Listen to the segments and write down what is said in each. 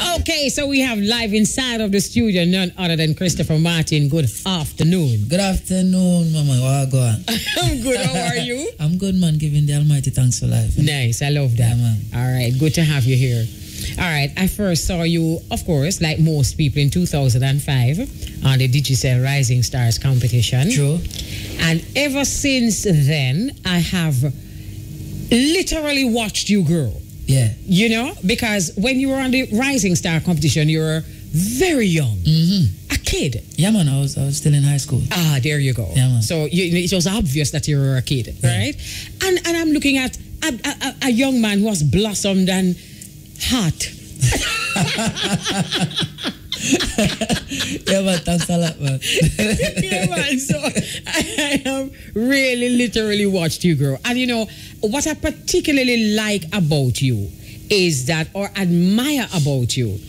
Okay, so we have live inside of the studio none other than Christopher Martin. Good afternoon. Good afternoon, Mama. How go on? I'm good. How are you? I'm good, man. Giving the Almighty thanks for life. Nice. I love that. Yeah, man. All right. Good to have you here. All right. I first saw you, of course, like most people, in 2005 on the Digicel Rising Stars competition. True. And ever since then, I have literally watched you grow. Yeah. You know, because when you were on the Rising Star competition, you were very young. Mm-hmm. A kid. Yeah, man. I was still in high school. Ah, there you go. Yeah, man. So it was obvious that you were a kid, right? And I'm looking at a young man who has blossomed and hot. Yeah, man. Thanks a lot, man. Yeah, man. So I have really literally watched you grow. And you know, what I particularly like about you is that, or admire about you,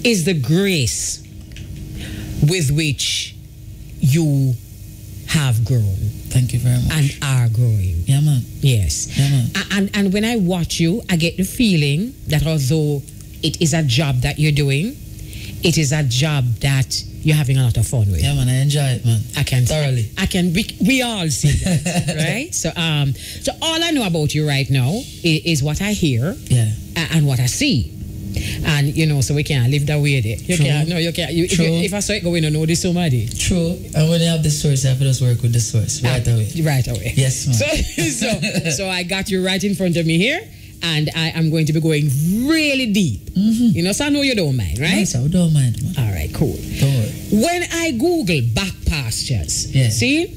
is the grace with which you have grown. Thank you very much. And are growing. Yeah, man. Yes. Yeah, man. And when I watch you, I get the feeling that although it is a job that you're doing, it is a job that you're having a lot of fun with. Yeah, man. I enjoy it, man. I can thoroughly. We all see that, right? So all I know about you right now is what I hear, yeah, and what I see. And you know, so we can't live that way there. You True. can't. No, you can't. If I saw it going, know this somebody. True. And when you have the source, you have to just work with the source right away. Right away. Yes, man. So I got you right in front of me here, and I am going to be going really deep. Mm-hmm. You know, so I know you don't mind, right? Yes, I don't mind, man. All right, cool. Don't worry. When I Google back pastures, yeah. see,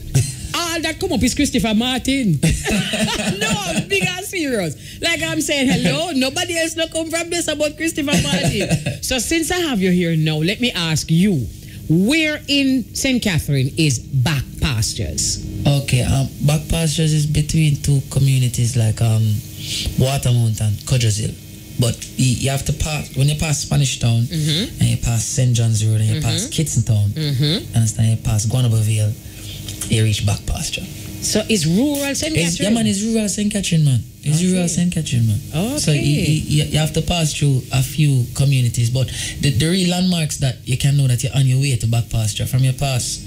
all that come up is Christopher Martin. No, I'm big and serious. Like I'm saying, hello, nobody else no come from this about Christopher Martin. So since I have you here now, let me ask you, where in St. Catherine is back pastures? Okay, back pastures is between two communities like Watermount and Cudgersville. But you have to pass, when you pass Spanish Town, mm-hmm. and you pass St. John's Road, and you mm-hmm. pass Kitson Town, mm-hmm. understand, you pass Guanabaville, you reach back pasture. So it's rural St. Catherine? Yeah, man, it's rural St. Catherine, man. It's okay. rural St. Catherine, man. Okay. So you have to pass through a few communities, but the real landmarks that you can know that you're on your way to back pasture, from your pass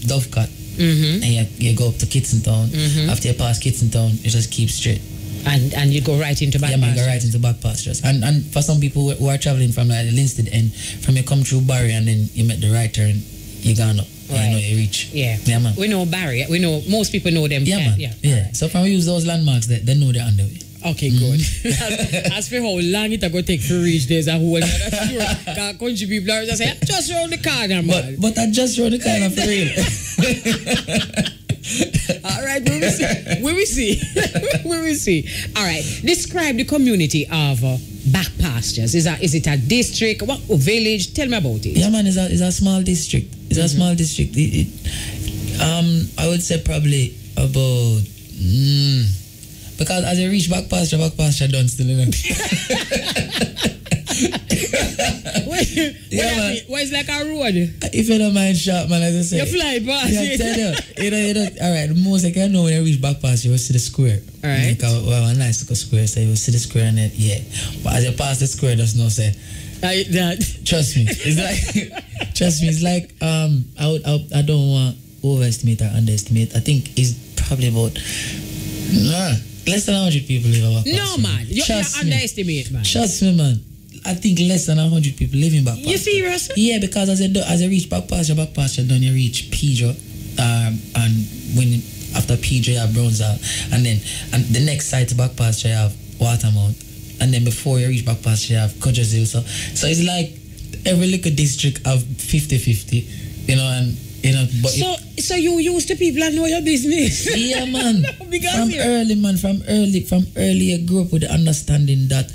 Dovecat, mm-hmm. and you go up to Kitson Town. Mm-hmm. After you pass Kitson Town, you just keep straight. And you go right into back pastures? Yeah, man, go right into back pastures. And for some people who are traveling from like the Linstead end, from you come through Barry and then you make the right turn, you gone up. Right. You know, you reach. Yeah. Yeah, man. We know Barry. We know most people know them. Yeah, man. Yeah. Right. So from we use those landmarks, they know they're on the way. Okay, good. As for how long it go take to reach, there's a whole other story. Because country people are just say, just round the corner, man. But I just round the corner for real. All right, we will see. We will see. All right, describe the community of back pastures. Is it a district? What village? Tell me about it. Yeah, man, it's a small district. It's mm-hmm. a small district. I would say probably about. Because as you reach back pasture done still, you know. Why it's like a road? If you don't mind short, man, as I say. You fly past. Yeah, tell you. All right, the most I can know when you reach back pasture, you will see the square. All right. Like a nice little square, so you will see the square and then, yeah. But as you pass the square, there's no say. Trust me. It's like, trust me, it's like, I don't want to overestimate or underestimate. I think it's probably about, less than 100 people live in back pasture. No, man. You underestimate, man. Trust me, man. I think less than 100 people live in back pasture. You serious? Yeah, because as you reach back pasture done, you reach Pedro, and when after Pedro you have Brownsville, and the next site to back pasture you have Watermount, and then before you reach back pasture you have Cudgersville. So it's like every little district have 50-50, you know, and you know. But so you used to people that know your business. Yeah, man. From early, you grew up with the understanding that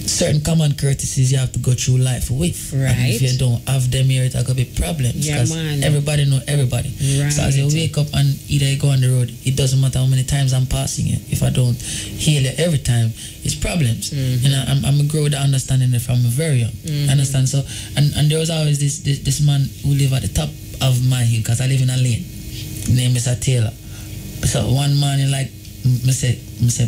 certain common courtesies you have to go through life with. Right. And if you don't have them here, it's going to be problems. Yeah, because everybody know everybody. Right. So as you wake up and either you go on the road, it doesn't matter how many times I'm passing you. If I don't hail you every time, it's problems. Mm-hmm. You know, I'm grow with the understanding from very young. Mm-hmm. Understand? So and there was always this man who live at the top of my hill because I live in a lane. His name is Taylor. So one man, like I say,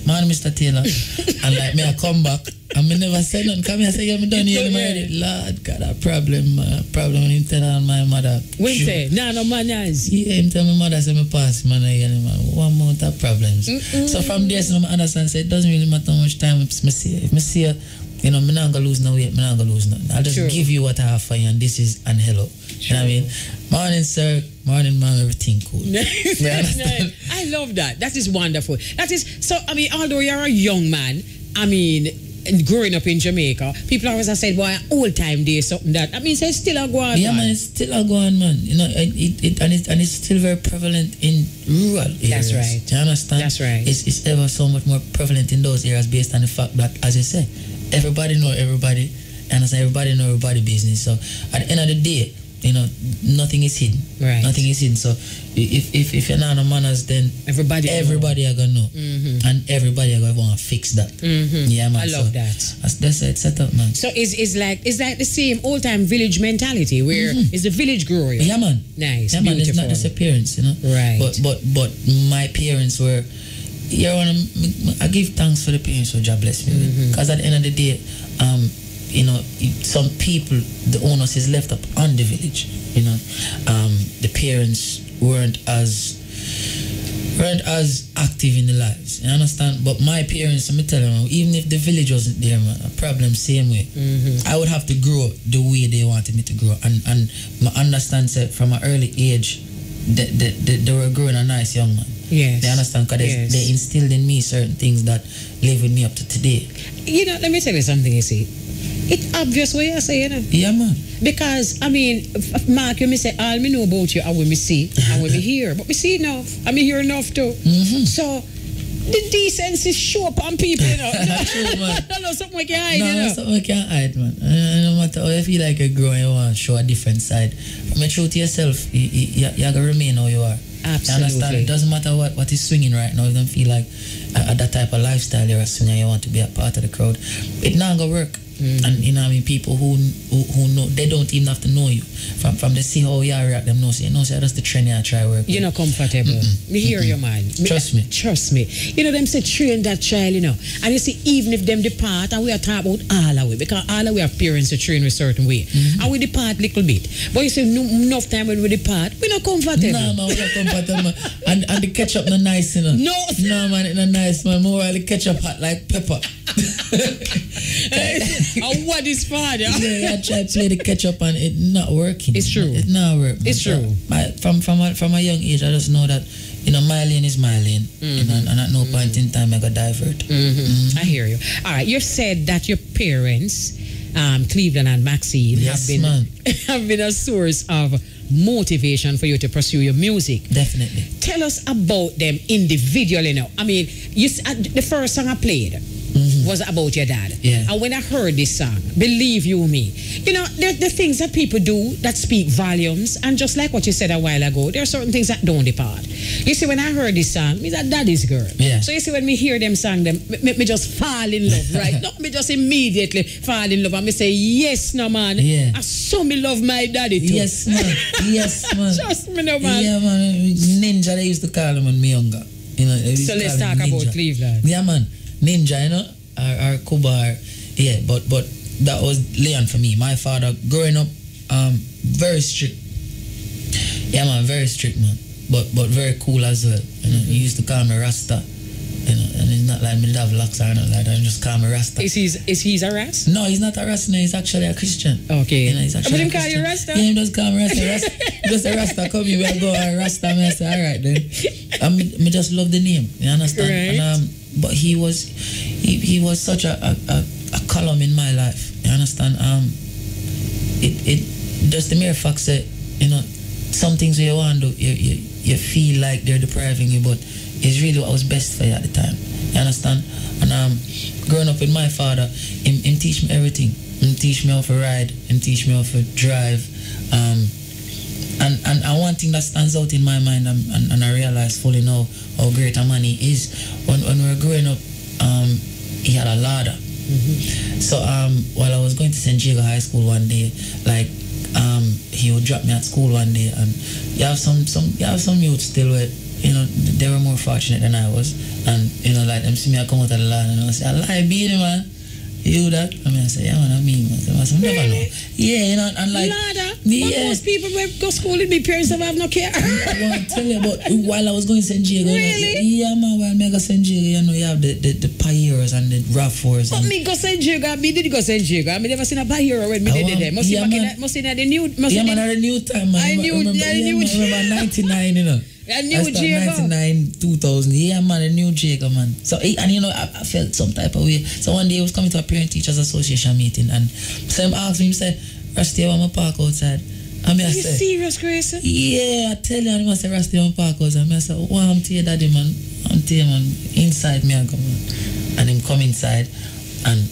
man, Mr. Taylor, and like me, I come back, and me never say nothing. Come here, say, yeah, me done here, already. Lord, got a problem when him tell my mother. When say, no manners. Yeah, him tell my mother, say, me pass, man, one month of problems. So from there, so I understand, say, it doesn't really matter how much time me see. If me see her, you know, I'm not going to lose no weight, I'm not going to lose nothing. I'll just give you what I have for you, and this is, and hello. You know what I mean? Morning, sir. Morning, ma'am. Everything cool. I love that. That is wonderful. That is, so, I mean, although you're a young man, I mean, growing up in Jamaica, people always have said, boy, old time day, something that. I mean, so it's still a go on, yeah, man, it's still a go on, man. You know, it's still very prevalent in rural areas. That's right. Do you understand? That's right. It's ever so much more prevalent in those areas based on the fact that, as I say, everybody know everybody, and as everybody know everybody business. So at the end of the day, you know, nothing is hidden. Right. Nothing is hidden. So if you're not on manners, then everybody are gonna know, and everybody are gonna want to fix that. Yeah, man. I love that. That's it. Set up, man. So it's like the same old time village mentality where it's the village growing. Yeah, man. Nice. Yeah, man. It's not just a parents, you know. Right. But my parents were. I give thanks for the parents who God bless me, because at the end of the day, you know, some people, the onus is left up on the village. You know, the parents weren't as active in the lives. You understand? But my parents, let me tell you, even if the village wasn't there, man, a problem same way. I would have to grow the way they wanted me to grow, and I understand that from an early age, they were growing a nice young man. Yes. They understand, because they instilled in me certain things that live with me up to today. You know, let me tell you something, you see. It's obvious what you're saying. You know? Yeah, man. Because, I mean, Mark, you may say, all me know about you, I will me see, I will me hear. But me see enough, I me hear enough too. So, the decency show up on people, you know. True, man. I know something we can hide, no, you know. Something we can't hide, man. No matter how you feel like you're growing, you want to show a different side. From the truth to yourself, you got to remain how you are. Absolutely. You understand? It doesn't matter what is swinging right now. You don't feel like that type of lifestyle you're a swinger, you want to be a part of the crowd. It not going to work. And you know what I mean, people who know, they don't even have to know you. From they see how you react, them know say, that's the trend I try work. You're not comfortable. Me hear your man. Trust me. You know, them say train that child, you know. And you see, even if them depart, and we are talking about all our way, because all our way have parents to train a certain way. And we depart little bit. But you say enough time when we depart, we're not comfortable. No, man, we're not comfortable. and the ketchup not nice, you know. No, man, it's not nice, man. More the ketchup hot like pepper. And what is father? Yeah, I tried to play the ketchup and it not working. It's true. It's not working. It's true. From a young age, I just know that, you know, my lane is my lane. You know, and at no point in time I got divert. I hear you. All right, you said that your parents, Cleveland and Maxine, have been a source of motivation for you to pursue your music. Definitely. Tell us about them individually now. I mean, the first song I played was about your dad. Yeah. And when I heard this song, believe you me, you know, there are things that people do that speak volumes, and just like what you said a while ago, there are certain things that don't depart. You see, when I heard this song, me that daddy's girl. Yeah. So you see, when me hear them sing them, me just fall in love, right? Not me just immediately fall in love and me say, yes, no man. Yeah. I saw me love my daddy too. Yes, man. Yes, man. Trust me, no man. Yeah, man. Ninja, they used to call him when me younger. You know, so let's talk about Cleveland. Yeah, man. Ninja, you know, or Kuba, yeah, but that was Leon for me. My father, growing up, very strict. Yeah, man, very strict, man. But very cool as well. You know, he used to call me Rasta. You know, and it's not like me have locks or nothing like that. Just call me Rasta. Is he a Rasta? No, he's not a Rasta. No, he's actually a Christian. Okay. You know, he's actually but him call you Rasta? Yeah, he does call me Rasta. Just a Rasta come here, we go and Rasta. I say, all right then. I just love the name. You understand? Right. And, but he was such a column in my life. You understand? It just the mere fact that, you know, some things you want to do, you feel like they're depriving you, but it's really what was best for you at the time. You understand? And growing up with my father, him teach me everything. Him teach me how to ride. Him teach me how to drive. And one thing that stands out in my mind, and I realize fully now how great a man he is. When we were growing up, he had a ladder. So while I was going to St. Diego High School one day, like he would drop me at school one day, and you have some youth still with, you know, they were more fortunate than I was. And, you know, like, them see me I come out of the land and I say, I lie, being man. You that? I mean, I say, yeah, man, I mean, man. I say, never know. Yeah, you know, and like... Lada, but most people who go school with me, parents have no care. I want to tell you about, while I was going to St. Diego, really? Yeah, man, while I go St. Diego, you know, you have the Pioneers and the Raffors. But me go St. Diego, me did go St. Diego. I mean, never seen a Pioneer when me did there. Must see the new... Yeah, man, the new time, man. I remember 99, you know. A new Jacob. 99, 2000. Yeah, man, a new Jacob, man. So, and you know, I felt some type of way. So one day I was coming to a Parent Teachers Association meeting, and so him asked me, he said, Rusty, I want to park outside. And Are you serious, Grace? Yeah, I tell you, and I said, Rusty, I want to park outside. And I said, oh, I'm to your daddy, man. I'm to you, man. Inside me, I go, man. And him come inside, and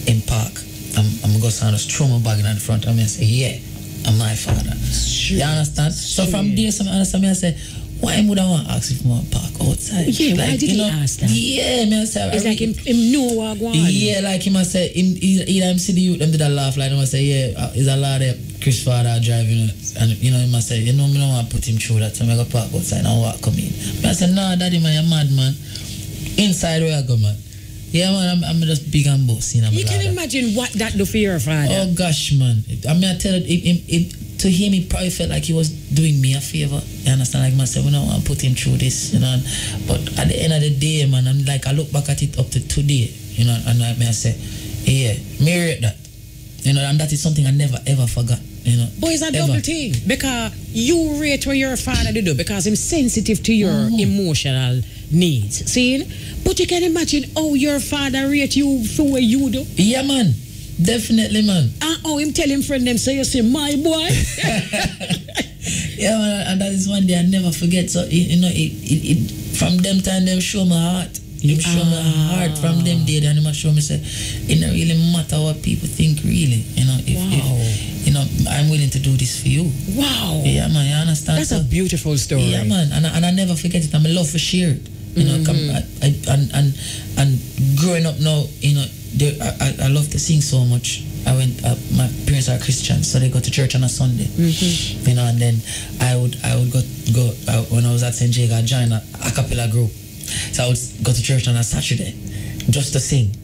in park. I'm going to go stand, just throw my bag in the front. And I say, yeah, I'm my father. Sure. You understand? So from there, some understand me, I say, why would I want to ask if I want to park outside? Yeah, like, why did he ask that? Yeah, man, I say, it's like him know what going on. Yeah, like him, I say, either him see the youth, them did a laugh, like him, I say, yeah, is a lot of Chris father driving, you know, and you know, him, I say, you know, me don't want to put him through that, so I go park outside and walk come in. But I say, nah, daddy, man, you're mad, man. Inside where I go, man. Yeah, man, I'm just big and bossy. You can imagine what that do for your father. Oh, gosh, man. I mean, I tell you, to him, he probably felt like he was doing me a favor. You understand? Like myself, we don't want to put him through this, you know. But at the end of the day, man, I'm like, I look back at it up to today, you know, and I say, yeah, me rate that. You know, and that is something I never ever forgot. You know, but it's a double thing because you rate what your father do because he's sensitive to your emotional needs. See? But you can imagine how your father rate you for what you do. Yeah, man. Definitely, man. And how him tell him friend them say, you say, my boy. Yeah, man, and that is one day I never forget. So, you know, it from them time, them show my heart. Them show my heart from them day, and them show me, say, it don't really matter what people think, really. You know, if you know, I'm willing to do this for you. Wow. Yeah, man, you understand? That's a beautiful story. Yeah, man, and I never forget it. I'm a love for share it. You know, and growing up now, you know, I love to sing so much. My parents are Christians, so they go to church on a Sunday. You know, and then I would go when I was at St. Diego, I joined a cappella group. So I would go to church on a Saturday just to sing.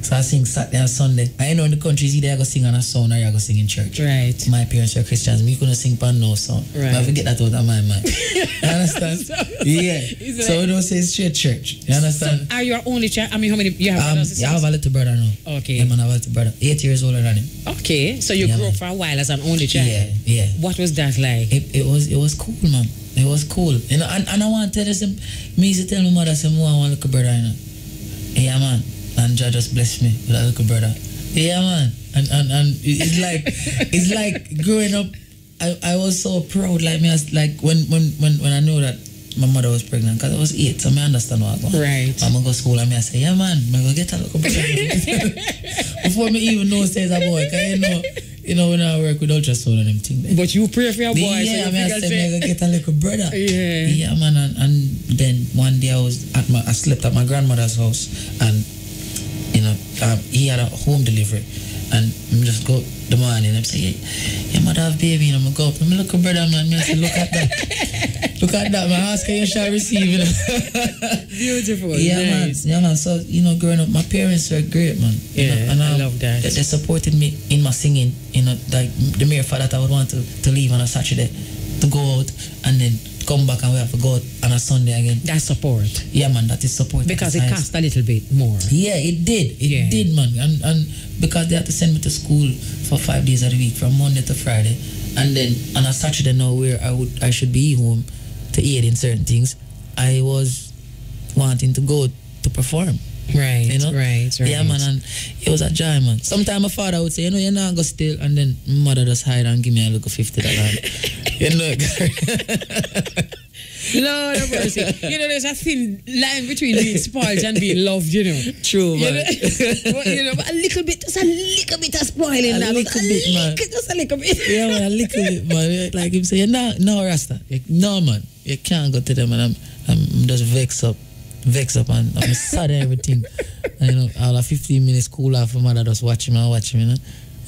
So I sing Saturday and Sunday. I know in the country, either I go sing on a song or I go sing in church. Right. My parents were Christians. Me couldn't sing pan no song. Right. I forget that out of my mind. You understand? Yeah. So we don't say straight church. You understand? So are you your only child? I mean, how many you have? I have a little brother now. Okay. Yeah, man, I have a little brother. 8 years older than him. Okay. So you grew up for a while as an only child. Yeah. What was that like? It was cool, man. It was cool. You know, and I want to tell you some. Me used to tell my mother, I want a little brother, you know. Yeah, man. And God just blessed me with a little brother. Yeah, man. And it's like growing up, I was so proud. Like me, like when I knew that my mother was pregnant, because I was 8, so I understand what I'm going. Right. I'm gonna go to school and I say, yeah, man, I'm gonna get a little brother. Before me even know says a boy, because you know when I work with ultrasound and them things. But you pray for your boy. Yeah, so I said, I'm gonna get a little brother. Yeah, man. And then one day I slept at my grandmother's house, and you know, he had a home delivery, and I just go the morning and I say, yeah, your mother have baby, and I'm go up, I'm look brother, man. I say, look at that, look at that, man. Ask her, you shall receive, you know. Beautiful. Yeah, nice. Man. So you know, growing up, my parents were great, man. Yeah, you know, and I love that. They supported me in my singing. You know, like the mere fact that I would want to leave on a Saturday to go out and then come back and we have to go out on a Sunday again. That's support. Yeah, man, that is support. Because it cost a little bit more. Yeah, it did. It did, man. And because they had to send me to school for 5 days of the week, from Monday to Friday. And then on a Saturday now where I should be home to aid in certain things, I was wanting to go to perform. Right, you know? Right. Yeah, man, and it was a joy, man. Sometimes my father would say, you know, you're not going to steal, and then my mother just hide and give me a little $50. You know? Lord of mercy. You know, there's a thin line between being spoiled and being loved, you know. True, man. You know, but a little bit of spoiling now. Just a little bit. Yeah, man, a little bit, man. Like him say, no, Rasta. No, man. You can't go to them, and I'm just vex up and I'm sad and everything. And, you know, all a 15 minutes cool off, my mother just watch him, you know.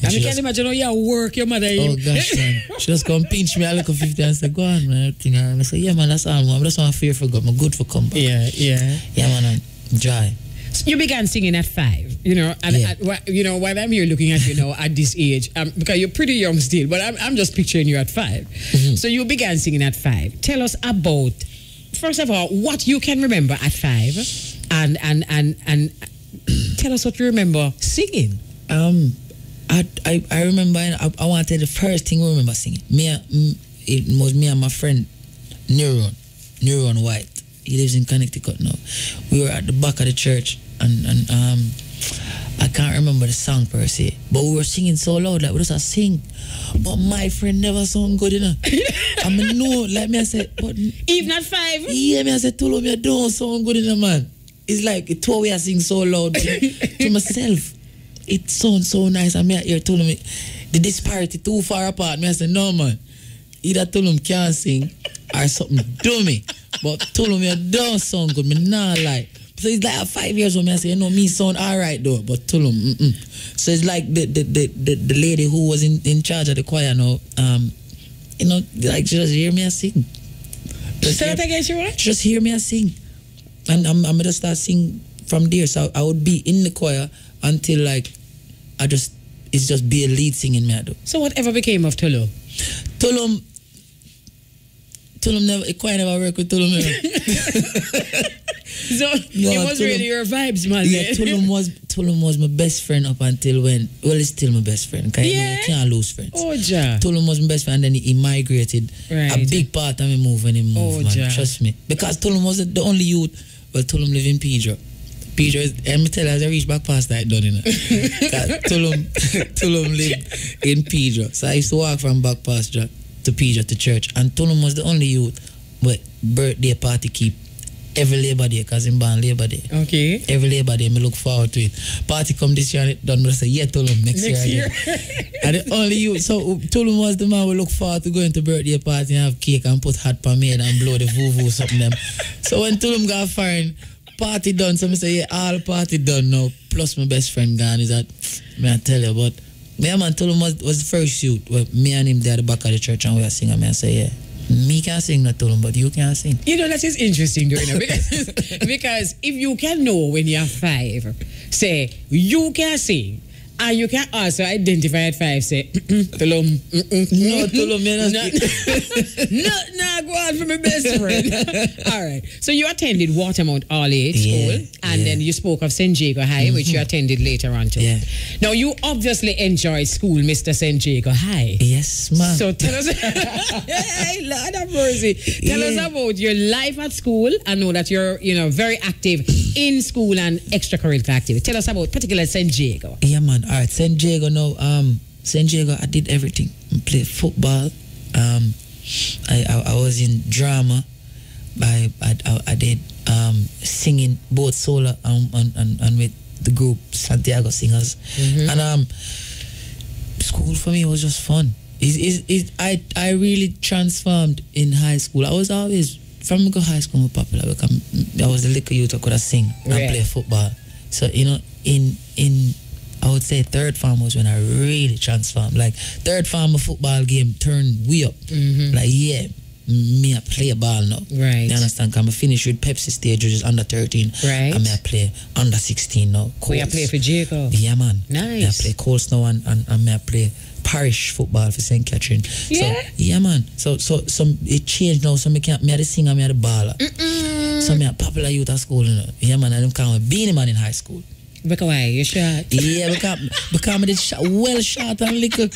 I can't imagine how you work your mother. Oh gosh, man. She just come pinch me a little 50 and say, go on, man. I say, yeah, man, that's all, man. I just want to fear for God. I'm good for come back. Yeah. Yeah, man, enjoy. So you began singing at 5, you know, and while I'm here looking at you now at this age, because you're pretty young still, but I'm just picturing you at 5. Mm-hmm. So you began singing at 5. Tell us about, first of all, what you can remember at 5, and tell us what you remember singing. I remember, I wanted the first thing I remember singing. It was me and my friend, Neuron White. He lives in Connecticut now. We were at the back of the church, and I can't remember the song per se, but we were singing so loud, like we just sing. But my friend never sung good enough. I mean, no, like me, I said, but even at 5? Yeah, me, I said, told him you don't sound good enough, man. It's like it two way I sing so loud to myself. It sounds so nice. And me here told him the disparity too far apart. Me I said, no, man. Either told him can't sing or something dummy. But told him you don't sound good. Me nah lie. So it's like 5 years old. Me I say, you know, me sound alright though. But told him, So it's like the lady who was in charge of the choir now. You know, like she just hear me sing. Say that again, she what? Just hear me sing. And I'm gonna start sing from there. So I would be in the choir until like it's just be a lead singing me I do. So whatever became of Tulum? Tulum never, it quite never work with Tulum. So it was Tulum, really your vibes, man. Yeah, Tulum was my best friend up until when, well, it's still my best friend. Cause I can't lose friends. Oh, ja. Tulum was my best friend, and then he migrated. Right. A big part of me move when he moved, man. Ja. Trust me. Because Tulum was the only youth. Well, Tulum live in Pedro. Pedro is, let me tell you, as I reach back past that, done, you know. Tulum lived in Pedro. So I used to walk from back past to Pedro to church. And Tulum was the only youth but birthday party keep every Labor Day, because I'm born Labor Day. Okay. Every Labor Day, I look forward to it. Party come this year and it done, but I say, yeah, Tulum, next year. And the only youth, so Tulum was the man we look forward to going to birthday party and have cake and put hot pomade and blow the voo-voo something them. So when Tulum got foreign, party done, so I say, yeah, all party done now, plus my best friend gone, is that, may I tell you, but yeah, man, Tulum was the first youth where me and him there at the back of the church and we were singing, and I say, yeah, me can sing not Tulum, but you can sing. You know, that is interesting, you know, because if you can know when you're 5, say, you can sing, and you can also identify at 5, say, Tulum, no, Tulum, no, go on for my best friend. All right. So you attended Watermount All-Age School, and then you spoke of St. Jago High, which you attended later on too. Yeah. Now, you obviously enjoyed school, Mr. St. Jago High. Yes, ma'am. So tell us, hey, Lord have mercy. Tell us about your life at school. I know that you're, very active in school and extracurricular activity. Tell us about particularly St. Jago. Yeah, man. All right, St. Jago now. St. Jago, I did everything. I played football. I was in drama. I did singing both solo and with the group Santiago Singers. Mm-hmm. And school for me was just fun. I really transformed in high school. I was always from high school more popular because I was the little youth I could sing and play football. So in I would say third form was when I really transformed. Like third form of football game turned way up. Mm-hmm. Like me I play a ball now. Right. You understand? Because I finished with Pepsi stage, which is under 13. Right. And I play under 16 now. So you play for Jacob? Yeah, man. Nice. I play Colts now and I play parish football for St. Catherine. Yeah? So, yeah, man. So it changed now. So me had the singer, me had the baller. So me a popular youth at school. You know? Yeah, man. And I'm kind of Beanie Man in high school. Because why? You shot? Yeah, because I did well shot and liquor.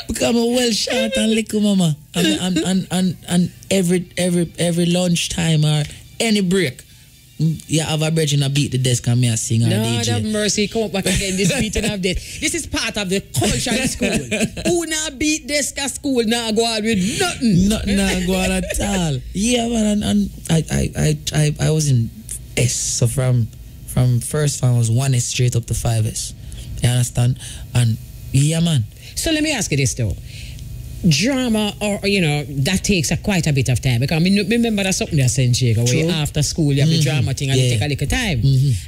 Become a well shot and liquor, mama. And every lunchtime or any break, yeah, have a bridge and I beat the desk and me a sing or DJ. Lord have mercy, come back again, this beating of this. This is part of the culture in school. Who now beat desk at school, now go out with nothing. Nothing now go out at all. Yeah, man, and I was in S, so from first form was 1S straight up to 5S. You understand? And yeah, man. So let me ask you this though. drama, or that takes quite a bit of time, because I mean, remember that's something that's in Chicago where after school you have the drama thing and it take a little time,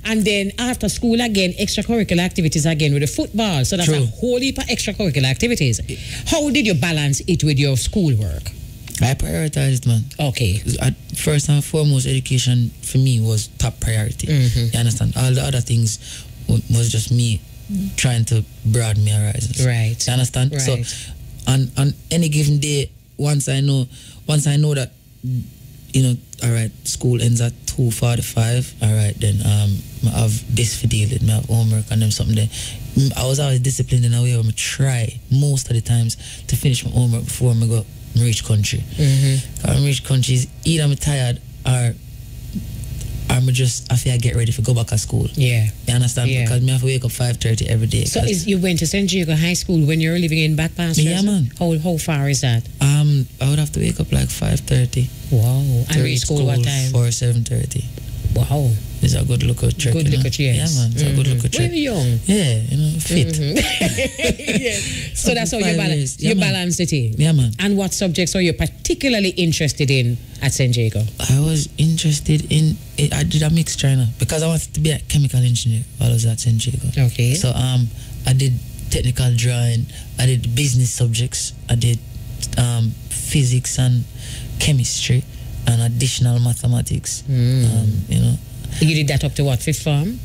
and then after school again extracurricular activities again with the football, so that's a whole heap of extracurricular activities. How did you balance it with your schoolwork? I prioritized, man. Okay. First and foremost, education for me was top priority. You understand? All the other things was just me trying to broaden my horizons. Right. You understand? Right. So on any given day, once I know that, all right, school ends at 2:45. All right, then I have this for deal with, I have homework and then something there. I was always disciplined in a way where I try most of the times to finish my homework before I go reach country. I reach country is either I'm tired or I'm just, I feel I get ready to go back to school. Yeah. You understand? Yeah. Because I have to wake up 5:30 every day. So you went to St. Diego High School when you were living in Back Pastures? Yeah, man. How far is that? I would have to wake up like 5:30. Wow. And reach school what time? 7:30. Wow. It's a good look at trek. Good look at, yes. Yeah, man. It's a good look at trek. When you're young. Yeah, fit. So that's how you balance. You balance the thing. Yeah, man. And what subjects are you particularly interested in at St. Diego? I was interested in. I did a mixture, because I wanted to be a chemical engineer while I was at St. Diego. Okay. So I did technical drawing. I did business subjects. I did physics and chemistry and additional mathematics. You did that up to what, 5th form?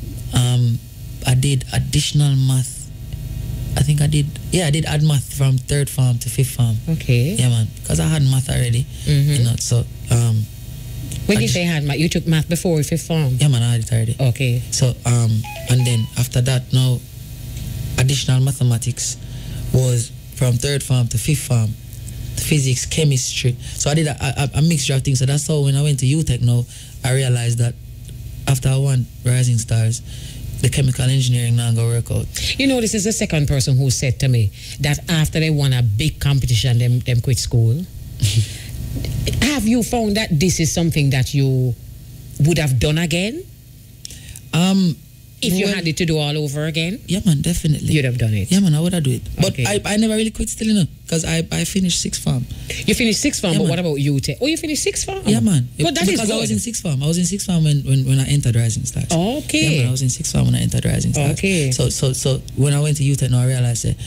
I did additional math. I think I did add math from 3rd form to 5th form. Okay. Yeah, man, because I had math already. So when you say had math, you took math before 5th form? Yeah, man, I had it already. Okay. So and then after that, now additional mathematics was from 3rd form to 5th form. Physics, chemistry. So I did a mixture of things. So that's how when I went to UTech now, I realized that after I won Rising Stars, the chemical engineering now go work out. This is the second person who said to me that after they won a big competition, them quit school. Have you found that this is something that you would have done again? If you had it to do all over again? Yeah, man, definitely. You'd have done it? Yeah, man, I would have do it. But okay. I never really quit still, because I finished 6th form. You finished 6th form, yeah, but man. what about UTech? Oh, you finished 6th form? Yeah, man. But that is good. I was in 6th form. I was in 6th form when I entered Rising Stars. Okay. Yeah, man, I was in 6th form when I entered Rising Stars. Okay. So when I went to UTech, now I realized that,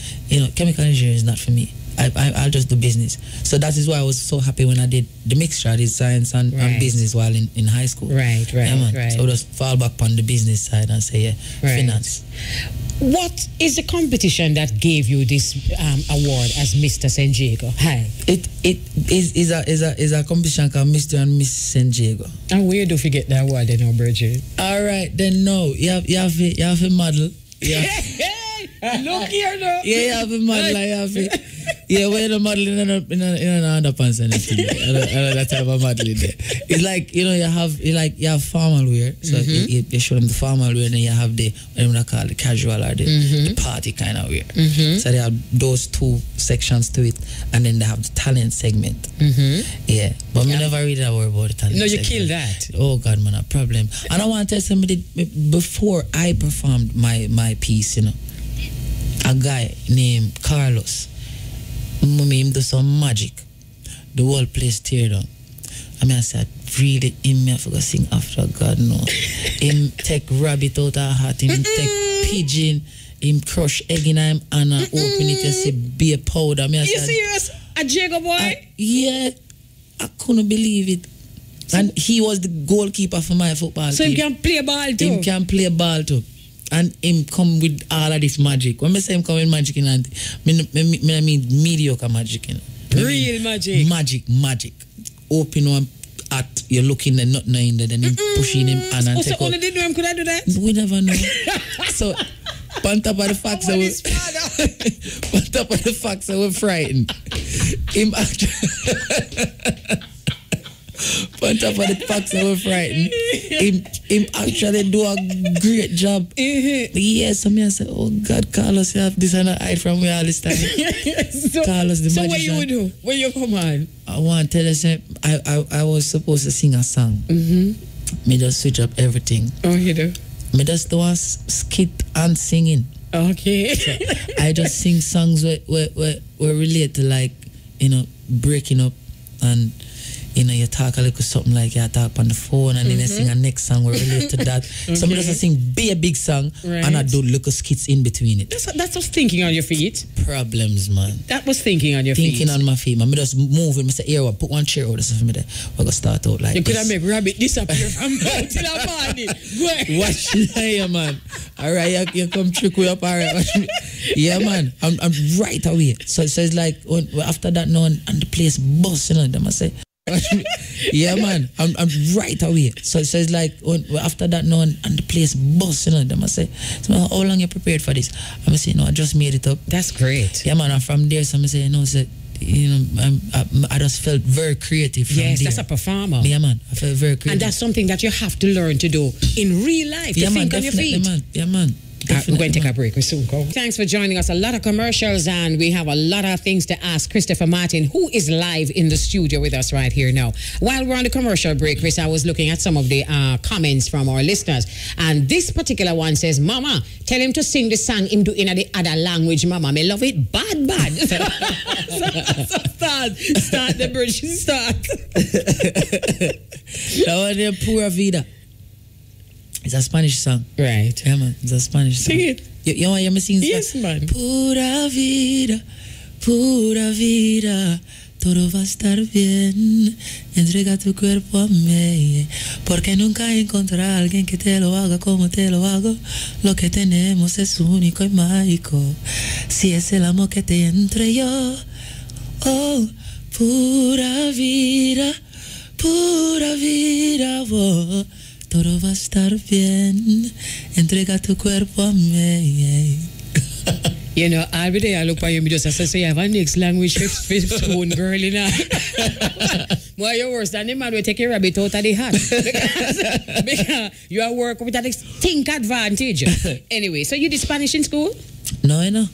chemical engineering is not for me. I'll just do business. So that is why I was so happy when I did the mixture. I did science and business while in high school. Right. Yeah, man. So I just fall back on the business side and say, finance. What is the competition that gave you this award as Mr. St. Diego? Hi. It is a competition called Mr. and Miss St. Diego. And where do you get that award then, Bridget? All right, then no, you have a model. Yeah. Look here now. Yeah, you have a model. You have it. Yeah, we're the model in an underpants and everything. That type of modeling there. It's like you have formal wear, so you show them the formal wear, and then you have the what they call the casual or the party kind of wear. So they have those two sections to it, and then they have the talent segment. Yeah, but we never really worry about the talent. No, you segment. kill that. Oh God, man, a problem. And I want to tell somebody before I performed my piece, a guy named Carlos. Him do some magic. The whole place tear down. I said, really, him me forgot sing after God, no. Him take rabbit out of hat, him take pigeon, him crush egg in him and open it and say beer powder. You serious? A Jago boy? Yeah. I couldn't believe it. And he was the goalkeeper for my football team. So he can play ball too? Him can play ball too. And him come with all of this magic. When I say him come with magic, I mean mediocre magic. Real magic? Magic. Open one at, you're looking and not knowing that, then him pushing him and take out. So only did know him could I do that? We never know. So, on top of the facts that we're frightened. Him actually... On top of the facts that were frightened, him actually do a great job. Yes, so I said, oh God, Carlos, you have this and I hide from me all this time. Carlos, the magician. So what you would do? When you come on? I want to tell you, I was supposed to sing a song. Me just switch up everything. Oh, you do? Me just do a skit and singing. Okay. So I just sing songs where relate to like breaking up and you talk a little something like you talk on the phone and then I sing a next song we relate to that. Some of us sing be a big song and I do little skits in between it. That's just thinking on your feet. Problems, man. That was thinking on your feet. Thinking on my feet, man. I just move and I say, here, put one chair out for me there. We're going to start out like you this. You could have made rabbit disappear from now till the morning. Watch here, man. All right, you come trick me up, all right. Watch me. Yeah, man. I'm right away. So it's like, after that now, and the place bust, them I say, yeah, man. I'm right away. So it's like after that now and the place bust, them I say, so how long you prepared for this? I'm say, no, I just made it up. That's great. Yeah, man. And from there, so I say, I just felt very creative. Yes, there. that's a performer. Yeah, man. I felt very creative. And that's something that you have to learn to do in real life. To think on your feet. Man. Yeah, man. We're going to take a break. We soon go. Thanks for joining us. A lot of commercials and we have a lot of things to ask Christopher Martin, who is live in the studio with us right here now. While we're on the commercial break, Chris, I was looking at some of the comments from our listeners. And this particular one says, Mama, tell him to sing the song him do in the other language, Mama. Me love it bad. Start the bridge. Start. That one there, Pura Vida. It's a Spanish song. Right. Yeah, man. It's a Spanish song. Sing it. You want me sing? Yes, man. Pura vida, todo va a estar bien. Entrega tu cuerpo a mí, porque nunca encontrarás a alguien que te lo haga como te lo hago. Lo que tenemos es único y mágico. Si es el amor que te entre yo. Oh, pura vida, oh. Todo va a estar bien. Entrega tu cuerpo a mí. You know, I'll be there. I look for you. Just say you have a next language spoon girl in Why you're worse than the man will take your rabbit out of the hat. because you are working with that distinct advantage. Anyway, so you did Spanish in school? No, I know.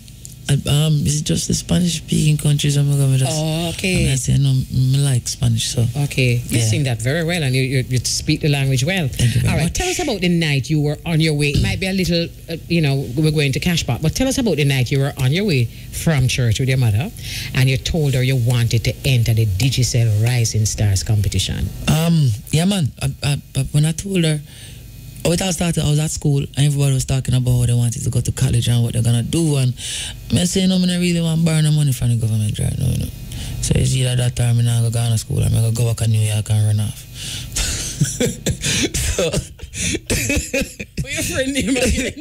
It's just the Spanish-speaking countries I'm going to okay. I say, no, I like Spanish, so. Okay. You sing that very well and you speak the language well. Thank you very much. Tell us about the night you were on your way. It might be a little, we're going to cash back, but tell us about the night you were on your way from church with your mother and you told her you wanted to enter the Digicel Rising Stars competition. Yeah, man. When I told her, it all started, I was at school and everybody was talking about how they wanted to go to college and what they're going to do. And I said, no, I don't really want to borrow no money from the government right now. So it's either that time I'm going to go to school or I'm going to go back to New York and run off. What's your friend name again?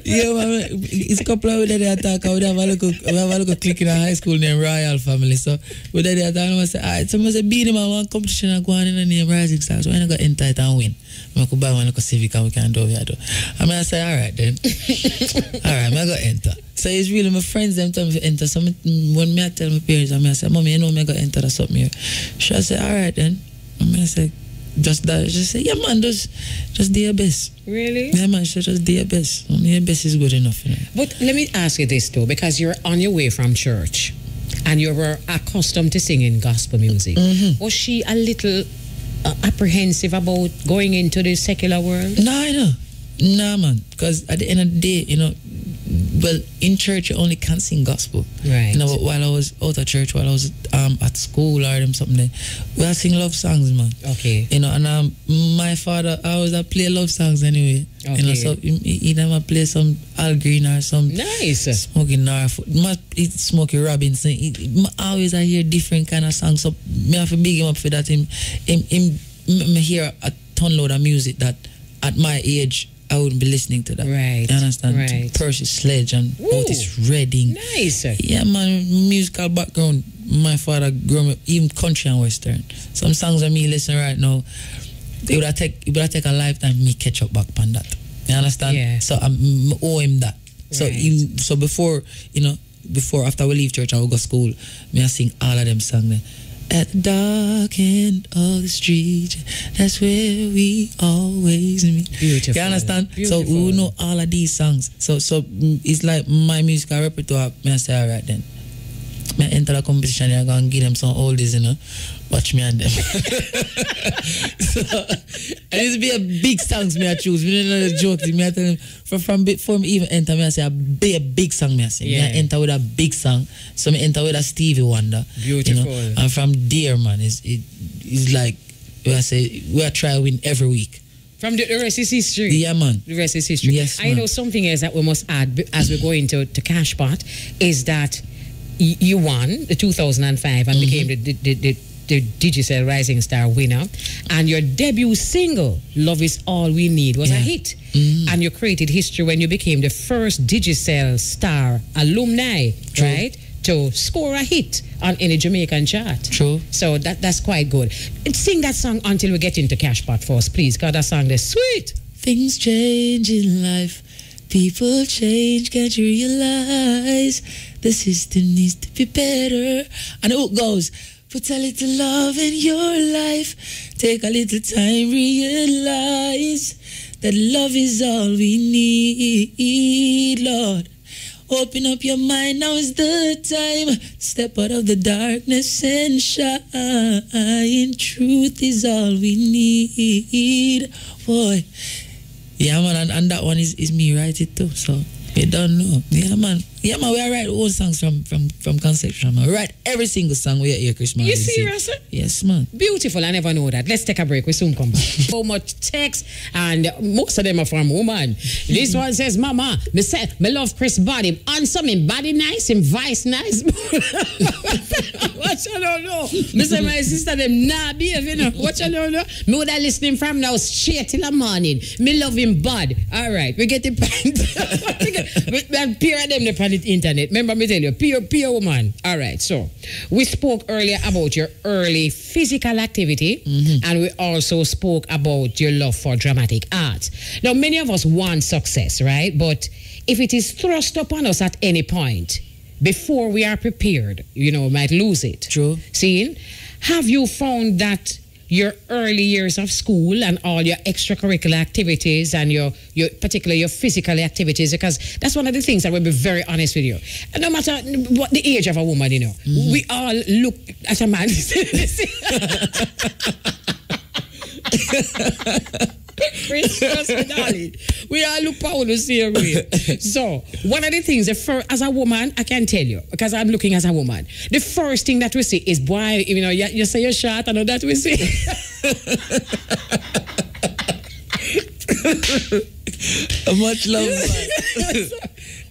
Yeah, man, it's a couple of days they talk. We have a little clique in a high school named Royal Family. So we they talk and I say, alright, so I say, beat him at one competition and go on in the name Rising Stars. So I'm going to enter it and win. I could buy one like a Civic and we can do it. I mean, I say, alright then. Alright, I'm going to enter. So it's really my friends them tell me to enter. So when I tell my parents, I say, Mommy, you know I'm going to enter or something here. She say, alright then. I say, just that. She say, yeah man, just do your best. Really? Yeah man, she just do your best. Your best is good enough. But let me ask you this though, because you're on your way from church and you were accustomed to singing gospel music. Was she a little apprehensive about going into the secular world? No, man. Because at the end of the day, well, in church you only can sing gospel. Right. But while I was out of church, while I was at school or something, we I sing love songs, man. Okay. And my father always play love songs anyway. Okay. So he never play some Al Green or some nice Smokey Norfolk. Smokey Robinson. He always I hear different kind of songs. So me have to big him up for that. Him hear a ton load of music that at my age I wouldn't be listening to that. Right. You understand? Right. Percy Sledge and Otis Redding. Nice. Yeah, man. Musical background. My father grew up even country and western. Some songs that me listen right now, it would take a lifetime me catch up back on that. You understand? Yeah. So I owe him that. Right. So before after we leave church and we go to school, me I sing all of them songs there. At the dark end of the street, that's where we always meet. Beautiful. You understand? Beautiful. So we know all of these songs. So it's like my musical repertoire. I say, all right then. I enter the competition, I'm going to give them some oldies, you know. Watch me and them. So, and it's be a big songs me I choose. Me don't know the joke. Me I tell them, from before me even enter, me I say, a big song me I say. Yeah. Me I enter with a big song. So me enter with a Stevie Wonder. Beautiful. You know? And from there, man, it's like, I say, we are trying to win every week. From the rest is history. Yeah, man. The rest is history. Yes, I know something else that we must add as we go into Cash Pot is that you won the 2005 and became the Digicel Rising Star winner, and your debut single "Love Is All We Need" was a hit, and you created history when you became the first Digicel Star alumni, right, to score a hit on any Jamaican chart. True. So that's quite good. Sing that song until we get into Cash Pot for us, please, because that song is sweet. Things change in life. People change, can't you realize? The system needs to be better. And the hook goes, put a little love in your life. Take a little time, realize that love is all we need, Lord. Open up your mind, now is the time. Step out of the darkness and shine. Truth is all we need, boy. Yeah, man, and that one is me write it too, so you don't know. Yeah, man, we write all songs from conception, man. We write every single song we hear Christmas. You serious? Yes, man. Beautiful, I never know that. Let's take a break, we soon come back. So much text, and most of them are from women. This one says, Mama, me love Chris body. Answer me, body nice, him voice nice. What you don't know? Me say my sister them nah behave, you know. What you don't know? Me would have listening from now straight till the morning. Me love him bad. All right, we get the point. We peer at them on the internet. Remember me tell you, peer woman. All right, so we spoke earlier about your early physical activity, and we also spoke about your love for dramatic art. Now, many of us want success, right? But if it is thrust upon us at any point, before we are prepared, you know, we might lose it. True. See, have you found that your early years of school and all your extracurricular activities and your particularly your physical activities, because that's one of the things that will be very honest with you. And no matter what the age of a woman, you know, we all look at a man. Trust me, darling. We all look power the same way. So, one of the things, as a woman, I can tell you, because I'm looking as a woman, the first thing that we see is, boy, you know, you say you're short, I know that we see. Much love, man.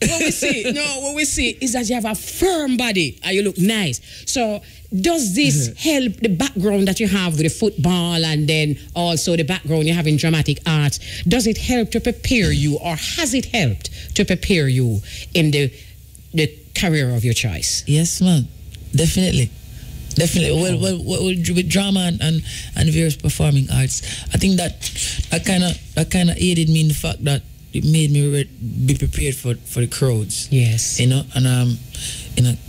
What we see is that you have a firm body and you look nice. So, does this help the background that you have with the football and then also the background you have in dramatic arts? Does it help to prepare you, or has it helped to prepare you in the career of your choice? Yes, man. Definitely. Well, with drama and various performing arts, I think that kind of aided me in the fact that it made me be prepared for the crowds. Yes. You know, and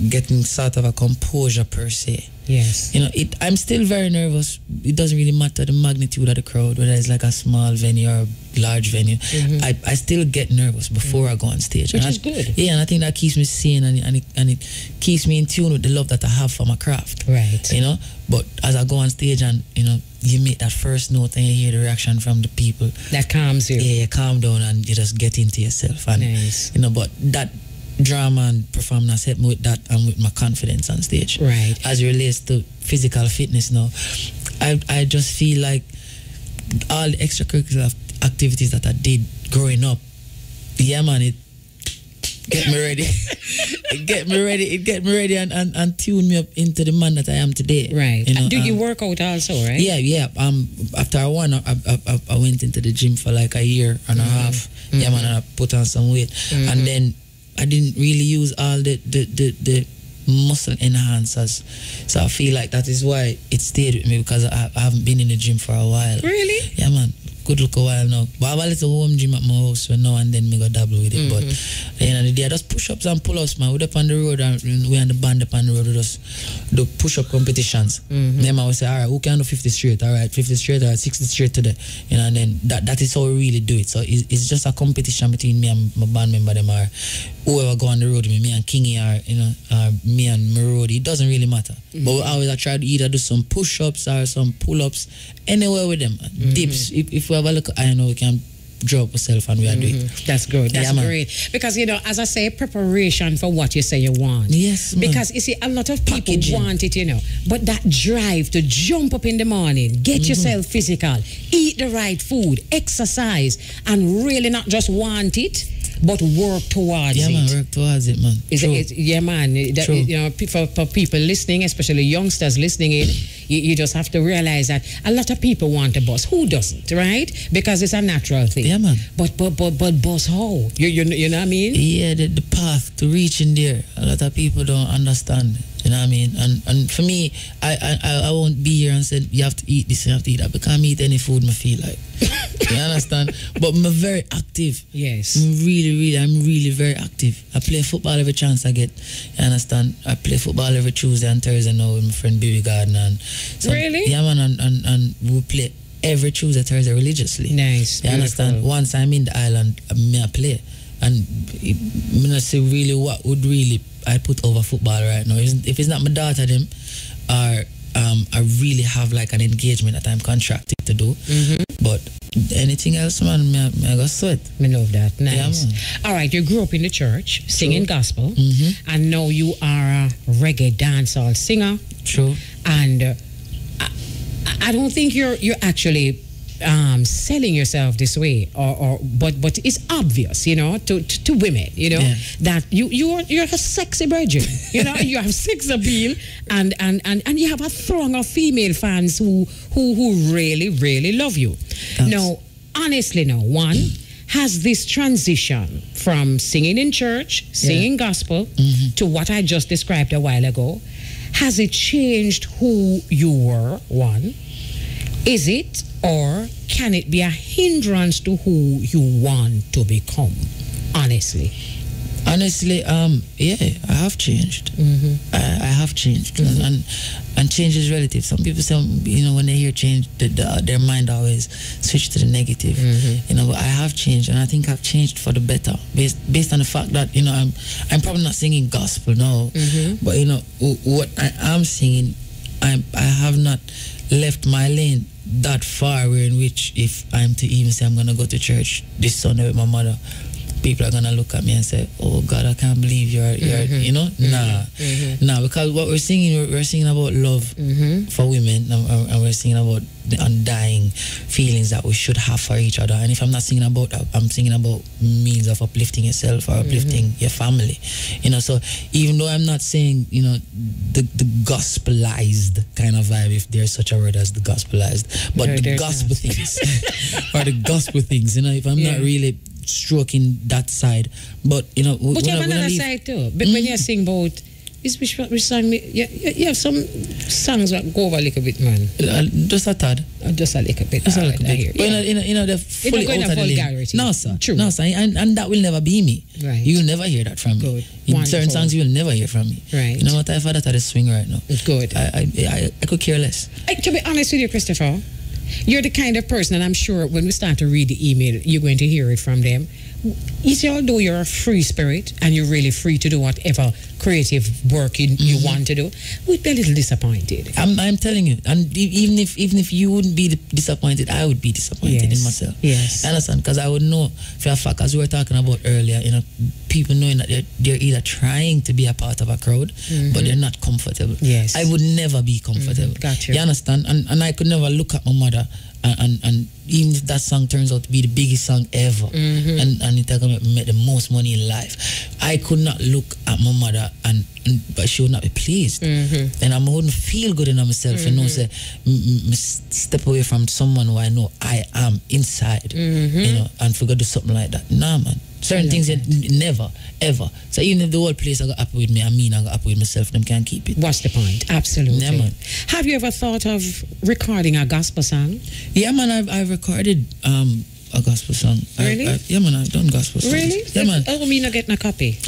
getting sort of a composure per se. Yes. You know, I'm still very nervous. It doesn't really matter the magnitude of the crowd, whether it's like a small venue or a large venue. I still get nervous before I go on stage. Which is good. Yeah, and I think that keeps me sane and it keeps me in tune with the love that I have for my craft. Right. You know, but as I go on stage and, you know, you make that first note and you hear the reaction from the people. That calms you. Yeah, you calm down and you just get into yourself. And, nice. You know, but that drama and performance helped me with that and with my confidence on stage. Right. As it relates to physical fitness now, I just feel like all the extracurricular activities that I did growing up, yeah, man, it get me ready. It get me ready and tune me up into the man that I am today. Right. You know, do you work out also, right? Yeah. After I won, I went into the gym for like a year and a half. Yeah, man, and I put on some weight. And then I didn't really use all the muscle enhancers. So I feel like that is why it stayed with me, because I haven't been in the gym for a while. Really? Yeah, man. good look a while now. But I have a little home gym at my house, so now and then me go dabble with it. But at the end of the day, I just push-ups and pull-ups, man. We're up on the road, and we and the band up on the road, we just do push-up competitions. Then I will say, all right, who can do 50 straight? All right, 50 straight, all right, 60 straight today. And then that is how we really do it. So it's just a competition between me and my band member, them, or whoever go on the road with me and Kingy, or me and Marodi. It doesn't really matter. But we always try to either do some push-ups or some pull-ups, anywhere with them. Dips. If we have a look, I know we can drop ourselves and we are doing it. That's good. That's great. Because, as I say, preparation for what you say you want. Yes, man. Because, you see, a lot of people want it, but that drive to jump up in the morning, get yourself physical, eat the right food, exercise, and really not just want it, but work towards it. Yeah, man, work towards it, man. Yeah, man. For people listening, especially youngsters listening in, you just have to realize that a lot of people want a boss. Who doesn't, right? Because it's a natural thing. Yeah, man. But boss, how? You know what I mean? Yeah, the path to reaching there, a lot of people don't understand. You know what I mean? And for me, I won't be here and say, you have to eat this, you have to eat that. Because I eat any food I feel like. You understand? But I'm very active. Yes. I'm really very active. I play football every chance I get. You understand? I play football every Tuesday and Thursday now with my friend Baby Gardner. Really? Yeah, man. And we play every Tuesday, Thursday religiously. Nice. You understand? Once I'm in the island, I play. And I'm not say really what would really I put over football right now. If it's not my daughter, them, or I really have like an engagement that I'm contracted to do. But anything else, man, I go sweat. I love that. Nice. Yeah, all right, you grew up in the church singing gospel, and now you are a reggae dancehall singer. True. And I don't think you're actually selling yourself this way, but it's obvious, to women, that you're a sexy virgin, you have sex appeal, and you have a throng of female fans who really love you. Thanks. Now, honestly, one has this transition from singing in church, singing gospel, to what I just described a while ago. Has it changed who you were? One, is it? Or can it be a hindrance to who you want to become? Honestly, yeah, I have changed. I have changed, and change is relative. Some people say, when they hear change, their mind always switch to the negative. But I have changed, and I think I've changed for the better, based on the fact that I'm probably not singing gospel now, but what I am singing, I have not left my lane that far, where in which if I'm to even say I'm gonna go to church this Sunday with my mother, people are gonna look at me and say, "Oh God, I can't believe you're Nah, because what we're singing about love for women, and we're singing about the undying feelings that we should have for each other. And if I'm not singing about that, I'm singing about means of uplifting yourself or uplifting your family. So even though I'm not saying the gospelized kind of vibe, if there's such a word as the gospelized, but the gospel things or the gospel things, if I'm not really stroking that side, but but you have another side too. But when you sing about which song, you have some songs that go over a little bit, man. Just a tad. Just a little bit. Just a little bit. But they're fully out of the lane. No, sir. True. No, sir. And that will never be me. Right. You will never hear that from me. Good. In certain songs, you will never hear from me. Right. You know what? I've had that at the swing right now. Good. I could care less. To be honest with you, Christopher, you're the kind of person, and I'm sure when we start to read the email, you're going to hear it from them. You see, although you're a free spirit and you're really free to do whatever creative work you want to do, we'd be a little disappointed. I'm telling you, and even if you wouldn't be disappointed, I would be disappointed in myself. Yes. I understand, because I would know for a fact, as we were talking about earlier, people knowing that they're either trying to be a part of a crowd, but they're not comfortable. Yes. I would never be comfortable. Gotcha. You understand? And I could never look at my mother and even if that song turns out to be the biggest song ever, and it's gonna make the most money in life, I could not look at my mother but she would not be pleased, and I wouldn't feel good in myself, and say step away from someone who I know I am inside, and forgot to do something like that. Nah, man. Certain things never, ever. So even if the whole place I got happy with me, I got happy with myself, them can't keep it. What's the point? Absolutely. Yeah, man. Have you ever thought of recording a gospel song? Yeah, man, I've recorded a gospel song. Really? I've done gospel songs. Really? Yeah, man. I mean, not getting a copy.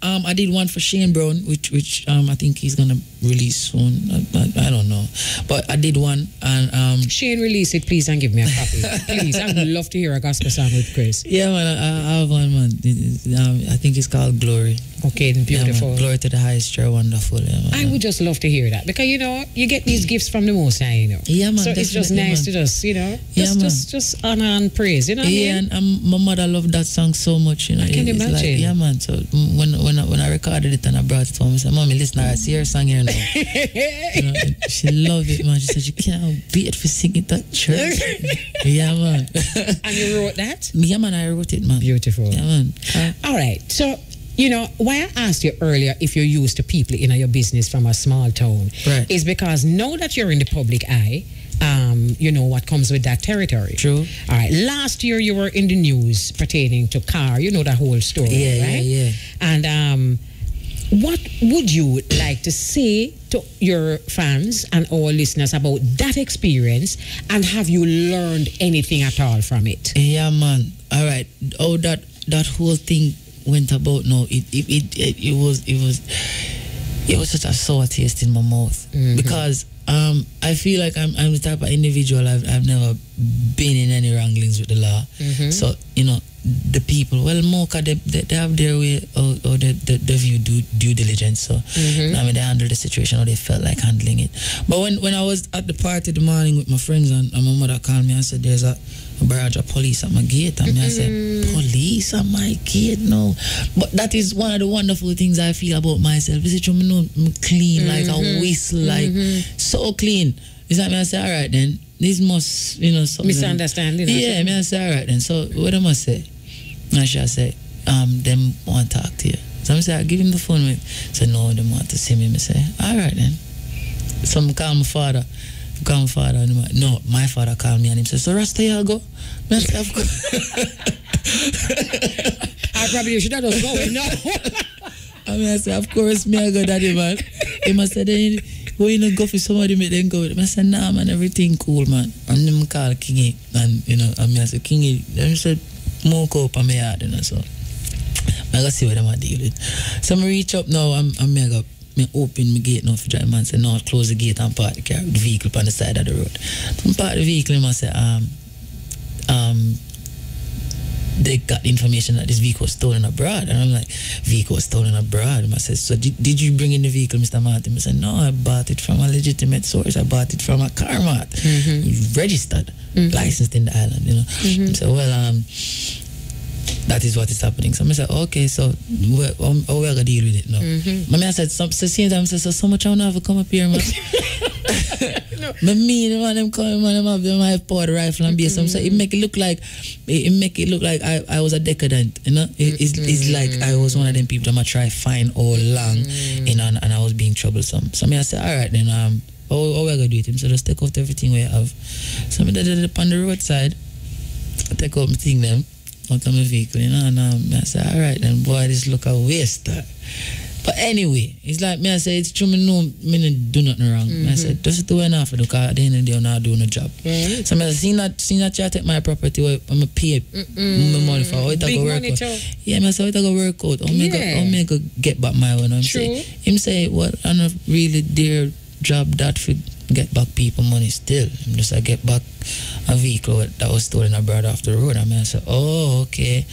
I did one for Shane Brown, which I think he's gonna release soon. I don't know, but I did one, and Shane, release it, please, and give me a copy, please. I would love to hear a gospel song with Chris. Yeah, man, I have one, man. I think it's called Glory. Okay, then beautiful. Yeah, glory to the highest, you're wonderful. Yeah, man. I would just love to hear that because you get these gifts from the Most High, Yeah, man. So it's just nice to just honor and praise, Yeah, and my mother loved that song so much, I can imagine. Like, yeah, man. So when I recorded it and I brought it home, I said, "Mommy, listen, I see your song here now." She loved it, man. She said, "You can't wait for singing at church." Yeah, man. And you wrote that? Yeah, man. I wrote it, man. Beautiful. Yeah, man. All right. So, why I asked you earlier if you're used to people in your business from a small town, right, is because now that you're in the public eye, you know what comes with that territory. True. All right. Last year you were in the news pertaining to car. You know the whole story, right? Yeah. And what would you like to say to your fans and our listeners about that experience, and have you learned anything at all from it? Yeah, man. All right. Oh, that whole thing went about. No, it was such a sour taste in my mouth, because I feel like I'm the type of individual I've never been in any wranglings with the law. So the people, well, Mocha, they have their way or they view due diligence. So I mean, they handle the situation or they felt like handling it. But when I was at the party the morning with my friends, and my mother called me and said there's a barrage of police at my gate, and I said, police at my gate? No. But that is one of the wonderful things I feel about myself. Is it true? I'm clean like a whistle, like so clean. Is that me? I say, all right then, this must something misunderstanding. Yeah, me I say, all right then. So what am I say? And she say, them want to talk to you. So I say, I give him the phone with. So no, they want to see me. I say, all right then. So I call my father. And no, my father called me and he said, so Rasta, you go? I say, of course. I probably should have just go now. I say, of course, me I go, daddy, man. He must say, then when you go for somebody, make them go. I said, nah, man, everything cool, man. And then I call Kingy, and I said, Kingy, then said, smoke up on my yard, so I gotta see what I'm gonna deal with. So I reach up now, I'm open my gate now for drive, man. Say no, close the gate and park the vehicle on the side of the road. So I park the vehicle and I say, they got information that this vehicle was stolen abroad. And I'm like, vehicle was stolen abroad. And I said, so did you bring in the vehicle, Mr. Martin? I said, no, I bought it from a legitimate source. I bought it from a car mart. Registered, licensed in the island, So, well, that is what is happening. So I said, okay, so we're going to deal with it now. I said, so much I don't have to come up here, man. Man, them coming, man, them have powered rifle and BS. So it make it look like I was a decadent, It's like I was one of them people that I try fine all along, and I was being troublesome. So I said, all right then, we're going to do it. So just take out everything we have. So I did it up on the roadside. I take out my thing them out of my vehicle, and I said, all right then, boy, this look a waste. But anyway, it's like me, I say, it's true, me know me do nothing wrong. I said, just do enough for the car, at the end of the day, I'm not doing a job. So I seen that you take my property, I'm going to pay my money for it. Big money out. Too. Yeah, I said, it go work out. I'll make a get back my one. Him say, well, I'm not really their job that for get back people money still. I'm just get back a vehicle that was stolen abroad off the road. I said, oh, okay.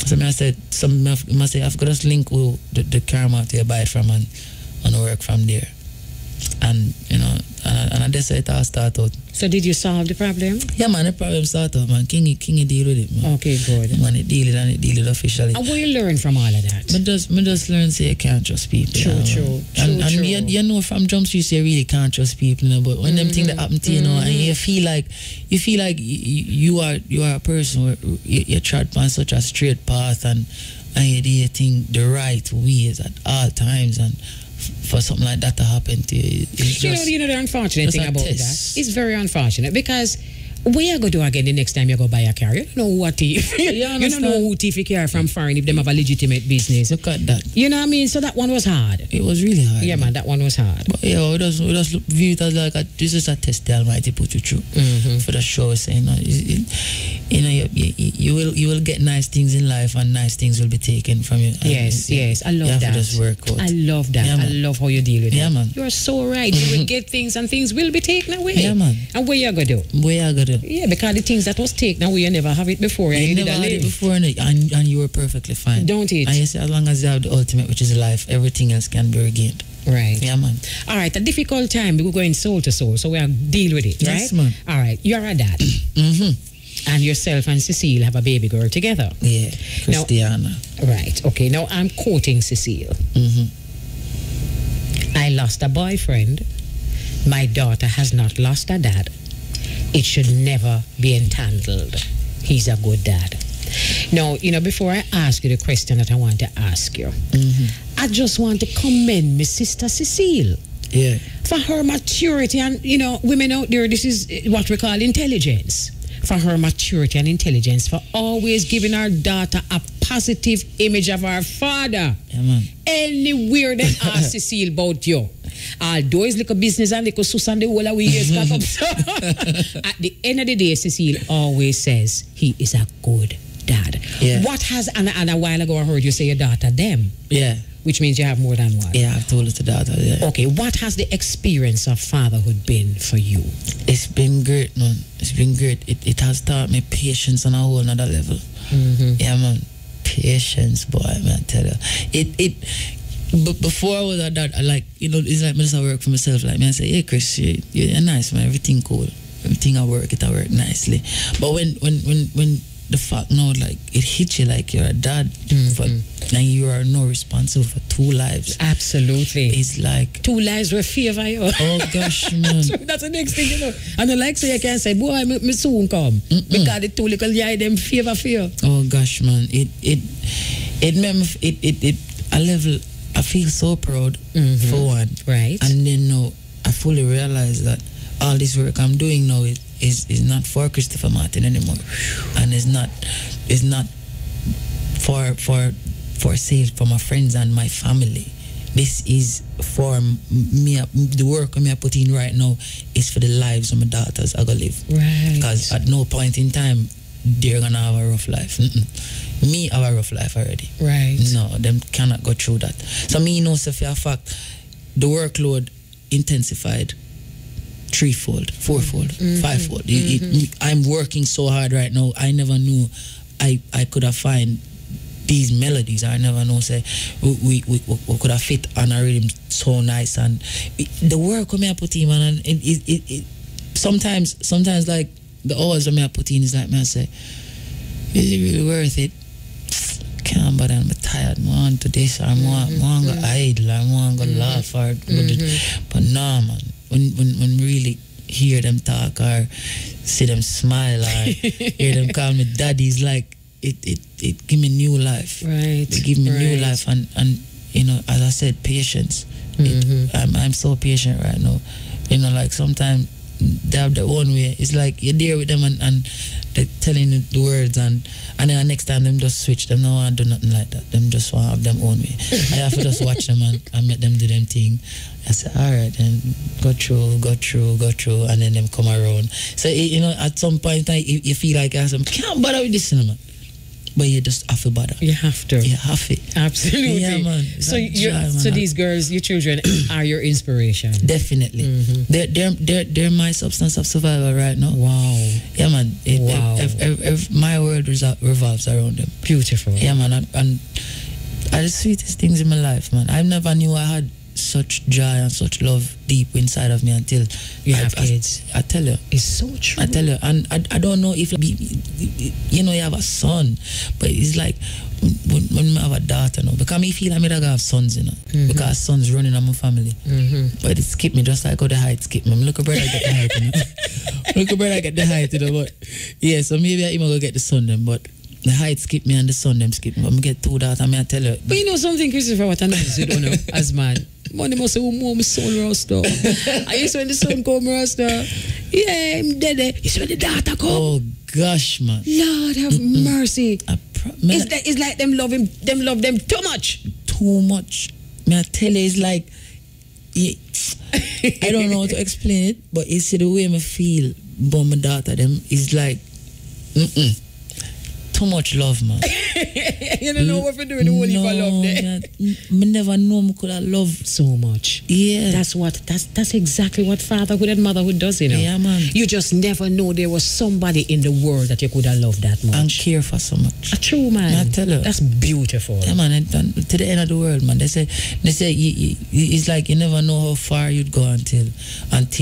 So I said, I've got to link with the car mart to buy it from and work from there. And and I decided to start out. So did you solve the problem? Yeah, man, the problem started out, man. Kingy deal with it, man. Okay, good. Man, it deal it officially. And what you learn from all of that? I just learn say you can't trust people. True. You know from Jump Street you really can't trust people, but when them things that happen to you, and you feel like you are a person where you trod on such a straight path and you do things the right ways at all times, and for something like that to happen to you, it's just, the unfortunate thing about that, it's very unfortunate, because Where you go do again the next time you go buy a car? You don't know what thief. You don't understand? know who thief a car from foreign if them have a legitimate business. Look at that. You know what I mean? So that one was hard. It was really hard. Yeah, man, that one was hard. But we just view it as like this is a test the Almighty put you through for the show. Saying, you will get nice things in life, and nice things will be taken from you. Yes, I love you have that. To just work out. I love that. Yeah, I love how you deal with it. Yeah, man. You are so right. You will get things, and things will be taken away. Yeah, man. And where you go do? Yeah, because the things that was taken away, you never have it before. You never had it before, and you were perfectly fine. Don't it? And you see, as long as you have the ultimate, which is life, everything else can be regained. Right. Yeah, man. All right, a difficult time. We're going soul to soul, so we'll deal with it, right? Yes, man. All right, you're a dad. And yourself and Cecile have a baby girl together. Yeah, Christiana. Right, okay. Now, I'm quoting Cecile. I lost a boyfriend. My daughter has not lost a dad. It should never be entangled. He's a good dad. Now, before I ask you the question that I want to ask you, I just want to commend my sister Cecile. Yeah. For her maturity and, women out there, this is what we call intelligence. For her maturity and intelligence, for always giving our daughter a positive image of our father. Yeah, man. Anywhere they ask Cecile about you. Although it's like a business and like a sus and the whole of we years got up. At the end of the day, Cecile always says he is a good dad. Yeah. What has, and a while ago I heard you say your daughter, them. Yeah. Which means you have more than one. Yeah, I've told it to daughter, yeah. Okay, what has the experience of fatherhood been for you? It's been great, man. It's been great. It has taught me patience on a whole another level. Yeah, man. Patience, boy, man, I tell you. But before I was at that, it's like I just work for myself. Like, I say, hey, Chris, you're nice, man. Everything cool. Everything I work nicely. But when the fact now, like, it hits you like you're a dad, and you are now responsible for 2 lives. Absolutely. It's like 2 lives will favor you. Oh gosh, man. That's the next thing, And the like, so you can say, boy, me soon come. Because the 2 little guy them favor for you. Oh gosh, man. It a level. I feel so proud for one. Right. And then I fully realize that all this work I'm doing now is not for Christopher Martin anymore, and it's not for sale for my friends and my family. This is for me. The work I put in right now is for the lives of my daughters I go live. Right. Because at no point in time they're gonna have a rough life. Me have a rough life already. Right. No, them cannot go through that. So me know, so for a fact, the workload intensified 3-fold, 4-fold, 5-fold. I'm working so hard right now. I never knew I could have find these melodies. I never know say we could have fit on a rhythm so nice, and the work I put in, man, and it sometimes like the hours I put in is like, man, I say, is it really worth it? Can't, but I'm tired. I want to this, I want to idle, I want to laugh or but nah, man. When really hear them talk or see them smile or hear them call me daddy's, like it give me new life. Right. It give me new life, and as I said, patience. I'm so patient right now. Like sometimes they have their own way. It's like you're there with them and they're telling you the words, and then the next time them just switch. Them no want to do nothing like that. Them just want to have them own way. I have to just watch them and make them do them thing. I say, all right, then go through, and then them come around. So at some point in time, you feel like I can't bother with this, man. But you just have to bother. You have to. You have it. Absolutely. Yeah, man. So these girls, your children, are your inspiration. Definitely. They're my substance of survival right now. Wow. Yeah, man. My world revolves around them. Beautiful. Yeah, man. And are the sweetest things in my life, man. I never knew I had such joy and such love deep inside of me until you have kids. I tell you, it's so true. I tell you, and I don't know if you have a son, but it's like when I have a daughter now, because I feel like I have sons, because sons running on my family. But it skip me just like how the height skip me. Look at brother get the height, Look at brother get the height, But yeah, so maybe I even go get the son then, but the height skip me and the son them skip me. But I get 2 daughters, I tell you. But you know something, Christopher, what I notice you don't know as man. Money must say, more my son roster. I used to when the son come roster, Yeah, I'm dead. You see when the daughter come? Oh gosh, man. Lord have mercy. It's like them love them too much. Too much. Me I tell you, it's like I don't know how to explain it, but you see the way I feel about my daughter, them is like too much love, man. You don't know what to do with the whole heap of love there. Me never know me could have loved so much. Yeah. That's exactly what fatherhood and motherhood does, you know. Yeah, man. You just never know there was somebody in the world that you could have loved that much. And care for so much. True, man. I tell you. That's beautiful. Yeah, man. And to the end of the world, man. They say it's like you never know how far you'd go until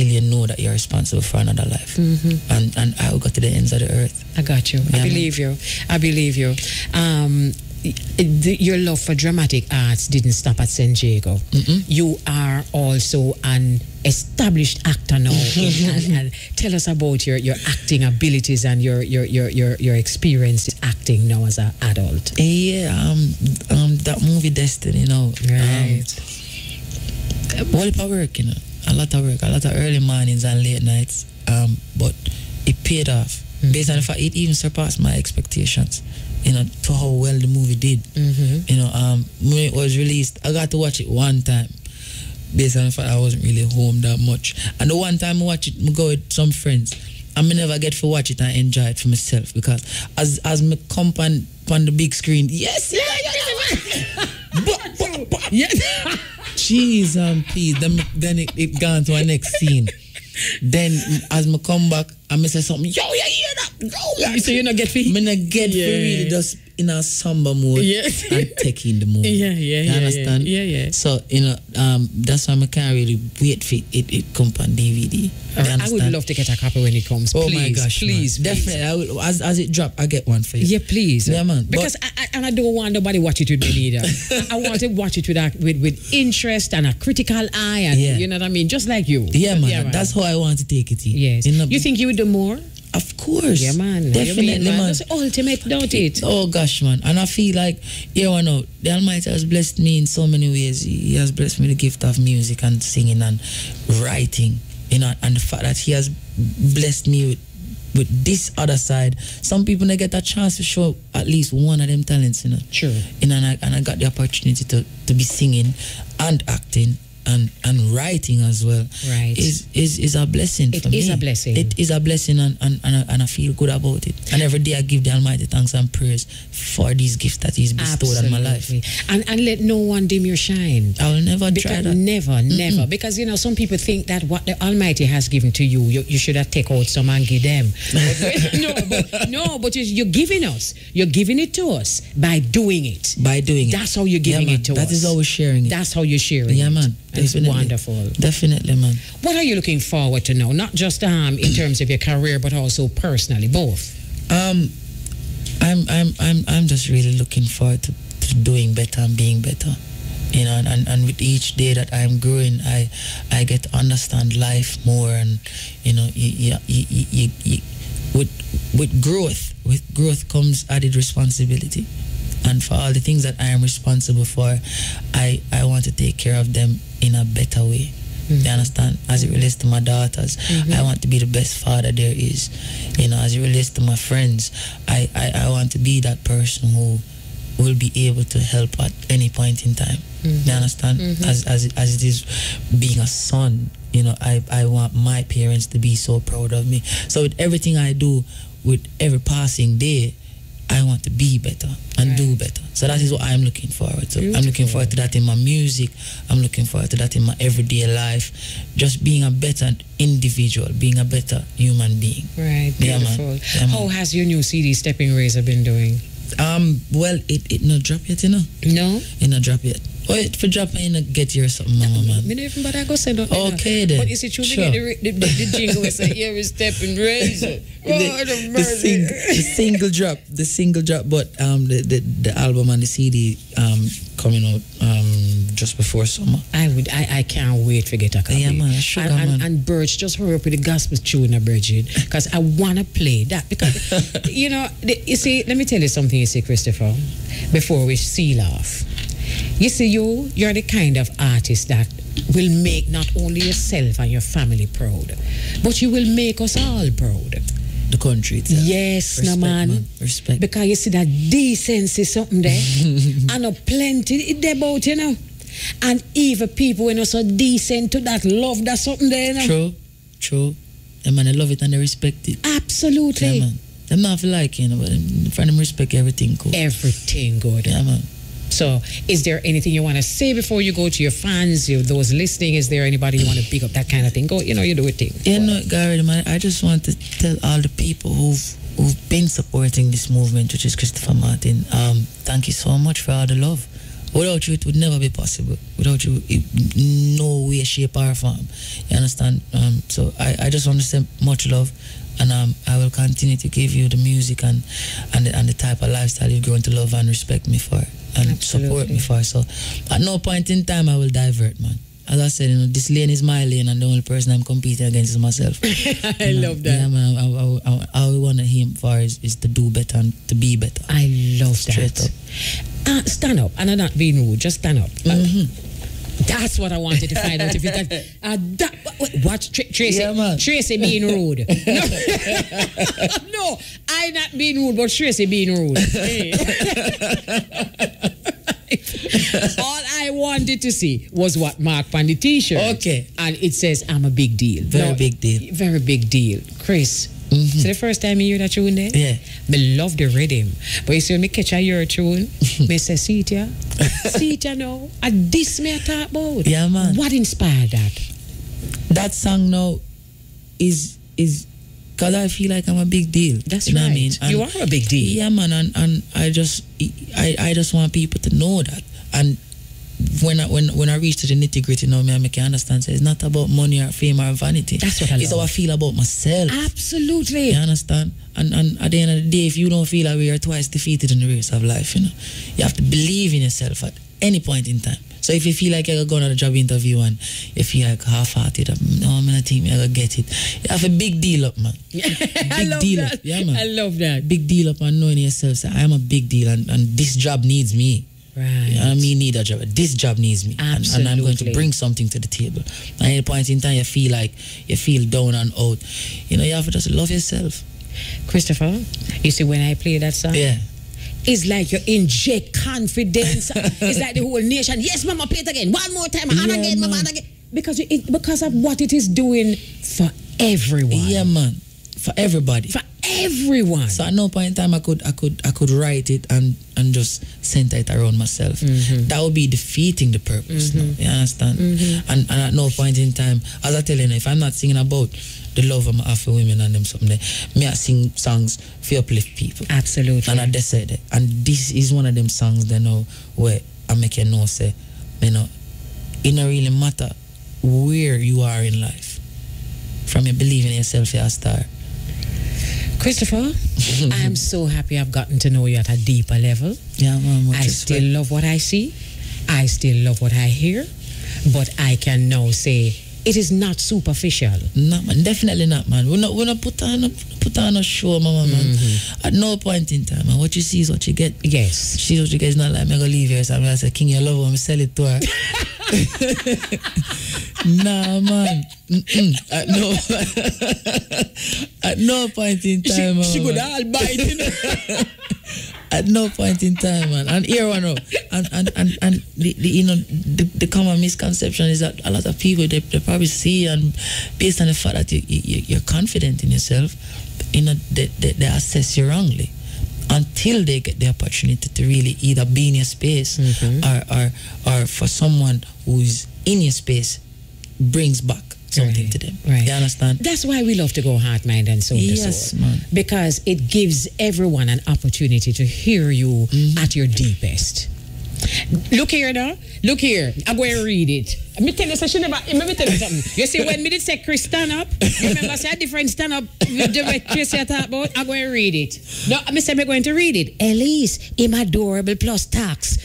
you know that you're responsible for another life. And I will go to the ends of the earth. I got you. Yeah, I believe you. I believe you. Your love for dramatic arts didn't stop at San Diego. You are also an established actor now. and tell us about your acting abilities and your experience acting now as an adult. Yeah, that movie Destiny, you know. Right. What if I work, you know? A lot of work, a lot of early mornings and late nights. But it paid off. Based on the fact it even surpassed my expectations, you know, to how well the movie did. You know, when it was released, I got to watch it one time. Based on the fact I wasn't really home that much. And the one time I watch it, I go with some friends. I may never get to watch it and enjoy it for myself because as me come on the big screen, yes. Jeez and peas. Then it gone to our next scene. Then as me come back, I may say something. Yo, you hear that? So you not get for me not get for really just in a somber mood and taking the movie. You understand? Yeah. So you know, that's why I can't really wait for it come on DVD. I would love to get a copy when it comes. Oh please, my gosh, please, definitely. I will, as it drop, I get one for you. Yeah, please. Yeah, man. Because I don't want nobody watch it with me either. I want to watch it with interest and a critical eye, and you know what I mean, just like you. Yeah, man. That's how I want to take it. Yes. You think you would do more? Of course. Yeah, man. Definitely, man. That's ultimate, don't it? Oh, gosh, man. And I feel like, the Almighty has blessed me in so many ways. He has blessed me with the gift of music and singing and writing, you know, and the fact that He has blessed me with this other side. Some people, they get a chance to show at least one of them talents, you know. Sure. You know, and I got the opportunity to be singing and acting and writing as well. Right. is a blessing for me. It is a blessing. It is a blessing, and I feel good about it. And every day I give the Almighty thanks and praise for these gifts that He's bestowed on my life. And let no one dim your shine. I will never try that. Never. Because, you know, some people think that what the Almighty has given to you, you should have take out some and give them. But you're giving us. You're giving it to us by doing it. That's how you're giving it to us. That is how we're sharing it. That's how you're sharing it. Yeah, man. It's wonderful. Definitely, man. What are you looking forward to now? Not just in terms of your career, but also personally, both. I'm just really looking forward to doing better and being better. You know, and with each day that I'm growing, I get to understand life more, and you know, with growth comes added responsibility. And for all the things that I am responsible for, I want to take care of them in a better way. You understand? As it relates to my daughters, I want to be the best father there is. You know, as it relates to my friends, I want to be that person who will be able to help at any point in time. You understand? As it is being a son, you know, I want my parents to be so proud of me. So with everything I do, with every passing day, I want to be better and do better. So that is what I'm looking forward to. Beautiful. I'm looking forward to that in my music. I'm looking forward to that in my everyday life. Just being a better individual, being a better human being. Right, beautiful. Yeah, man. Yeah, man. How has your new CD, Stepping Razor, been doing? Well, it not drop yet, you know? No? It not drop yet. Wait, for drop, I ain't get here something, mama, man. Me never but I go send out. Okay, then. But is it true sure. The jingle was say, here is Stepping Razor. The single drop, but the album and the CD coming out just before summer. I can't wait to get a copy. Yeah, man, sugar, man. And Birch, just hurry up with the gospel tune, Bridget, because I wanna play that. Because you know, you see, let me tell you something, you see, Christopher, before we seal off. You see, you're the kind of artist that will make not only yourself and your family proud, but you will make us all proud. The country itself. Yes, Respect, no man. Respect. Because you see that decency something there. And a plenty it there about, you know. And even people when are so decent to that love that something there, you know. True. Yeah, man, I love it and they respect it. Absolutely. Yeah, man. Them not feel like, you know, but for them respect everything good. Everything good. Yeah, man. So, is there anything you want to say before you go to your fans, those listening? Is there anybody you want to pick up, that kind of thing? Go, you do a thing. Yeah, no, Gary, man, I just want to tell all the people who've been supporting this movement, which is Christopher Martin. Thank you so much for all the love. Without you, it would never be possible. Without you, no way, shape, or form. You understand? So I just want to say much love, and I will continue to give you the music and the type of lifestyle you're going to love and respect me for and support me for. So at no point in time I will divert, man. As I said, this lane is my lane, and the only person I'm competing against is myself. I love that. Yeah, man. All we want to aim for is to do better and to be better. I love Straight that. Up. Stand up, and I'm not being rude. Just stand up. That's what I wanted to find out. If you got watch Tracy. Yeah, man. Tracy being rude. No, I not being rude, but Tracy being rude. Hey. All I wanted to see was what marked on the t-shirt. Okay. And it says, I'm a big deal. Very big deal. Very big deal. Chris, so the first time you hear that tune there? Yeah. Me love the rhythm. But you see, when me catch a your tune, me say, see it ya now. And this me I talk about. Yeah, man. What inspired that? That song now is because I feel like I'm a big deal. That's you know right. What I mean? And you are a big deal. Yeah, man, and I just want people to know that. And when I reach to the nitty gritty now, I can understand. So it's not about money or fame or vanity. That's what I love. It's how I feel about myself. Absolutely. You understand? And at the end of the day, if you don't feel like we are twice defeated in the race of life, you have to believe in yourself at any point in time. So if you feel like you're going on a job interview and you feel like half-hearted, no, I'm not think I'm going to get it. You have a big deal up, man. Big deal that. up. Yeah, man. I love that. Big deal up and knowing yourself. Say, I am a big deal and this job needs me. Right. You know what I mean? Need a job. This job needs me. Absolutely. And I'm going to bring something to the table. And at any point in time you feel like you feel down and out, you have to just love yourself. Christopher, you see when I play that song? Yeah. It's like you inject confidence. It's like the whole nation. Yes, mama, play it again. One more time. And again, mama, and again. Because of what it is doing for everyone. Yeah, man. For everybody. For everyone. So at no point in time I could write it and just center it around myself. That would be defeating the purpose. No? You understand? And at no point in time, as I tell you, if I'm not singing about the love of my Afro women and them something there, me I sing songs for uplift people. Absolutely. And I just said it. And this is one of them songs that where I make you know say, it don't really matter where you are in life. From you believing in yourself, you're a star. Christopher, I'm so happy I've gotten to know you at a deeper level. Yeah, man. I still love what I see. I still love what I hear. But I can now say it is not superficial. No, man, definitely not, man. We're not put on a show, mama, man. At no point in time, man. What you see is what you get. Yes. She is what you get. It's not like I'm going to leave here. So I'm going to say, King, you love her. I'm sell it to her. Nah, man. At no point in time, she man. could all bite it. At no point in time, man. And here one and the common misconception is that a lot of people they probably see, and based on the fact that you're confident in yourself, they assess you wrongly until they get the opportunity to really either be in your space or for someone who's in your space brings back something to them. Right. You understand? That's why we love to go heart, mind, and soul to soul. Yes, man. Because it gives everyone an opportunity to hear you at your deepest. Look here now. Look here. I'm going to read it. Let me tell you something. You see, when me did say Chris stand up, you remember I said a different stand up with the Chris you talk about? I'm going to read it. No, I said I'm going to read it. Elise, I'm adorable plus tax.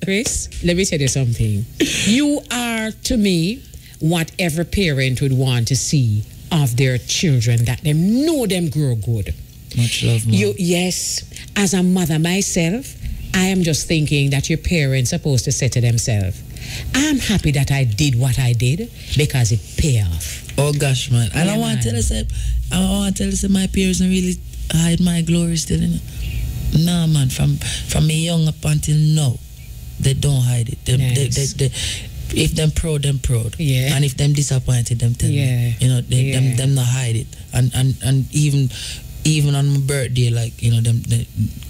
Chris, let me tell you something. You are, to me, what every parent would want to see of their children, that them know them grow good. Much love, man. Yes, as a mother myself, I am just thinking that your parents are supposed to say to themselves, I'm happy that I did what I did because it paid off. Oh gosh, man. And Yeah, I want to man. tell you, my parents don't really hide my glory still, you know. No, man. From me young up until now, they don't hide it. Nice. They, if them proud, them proud. Yeah. And if them disappointed, them tell Yeah. me. You know, them not hide it. And even on my birthday, like, you know,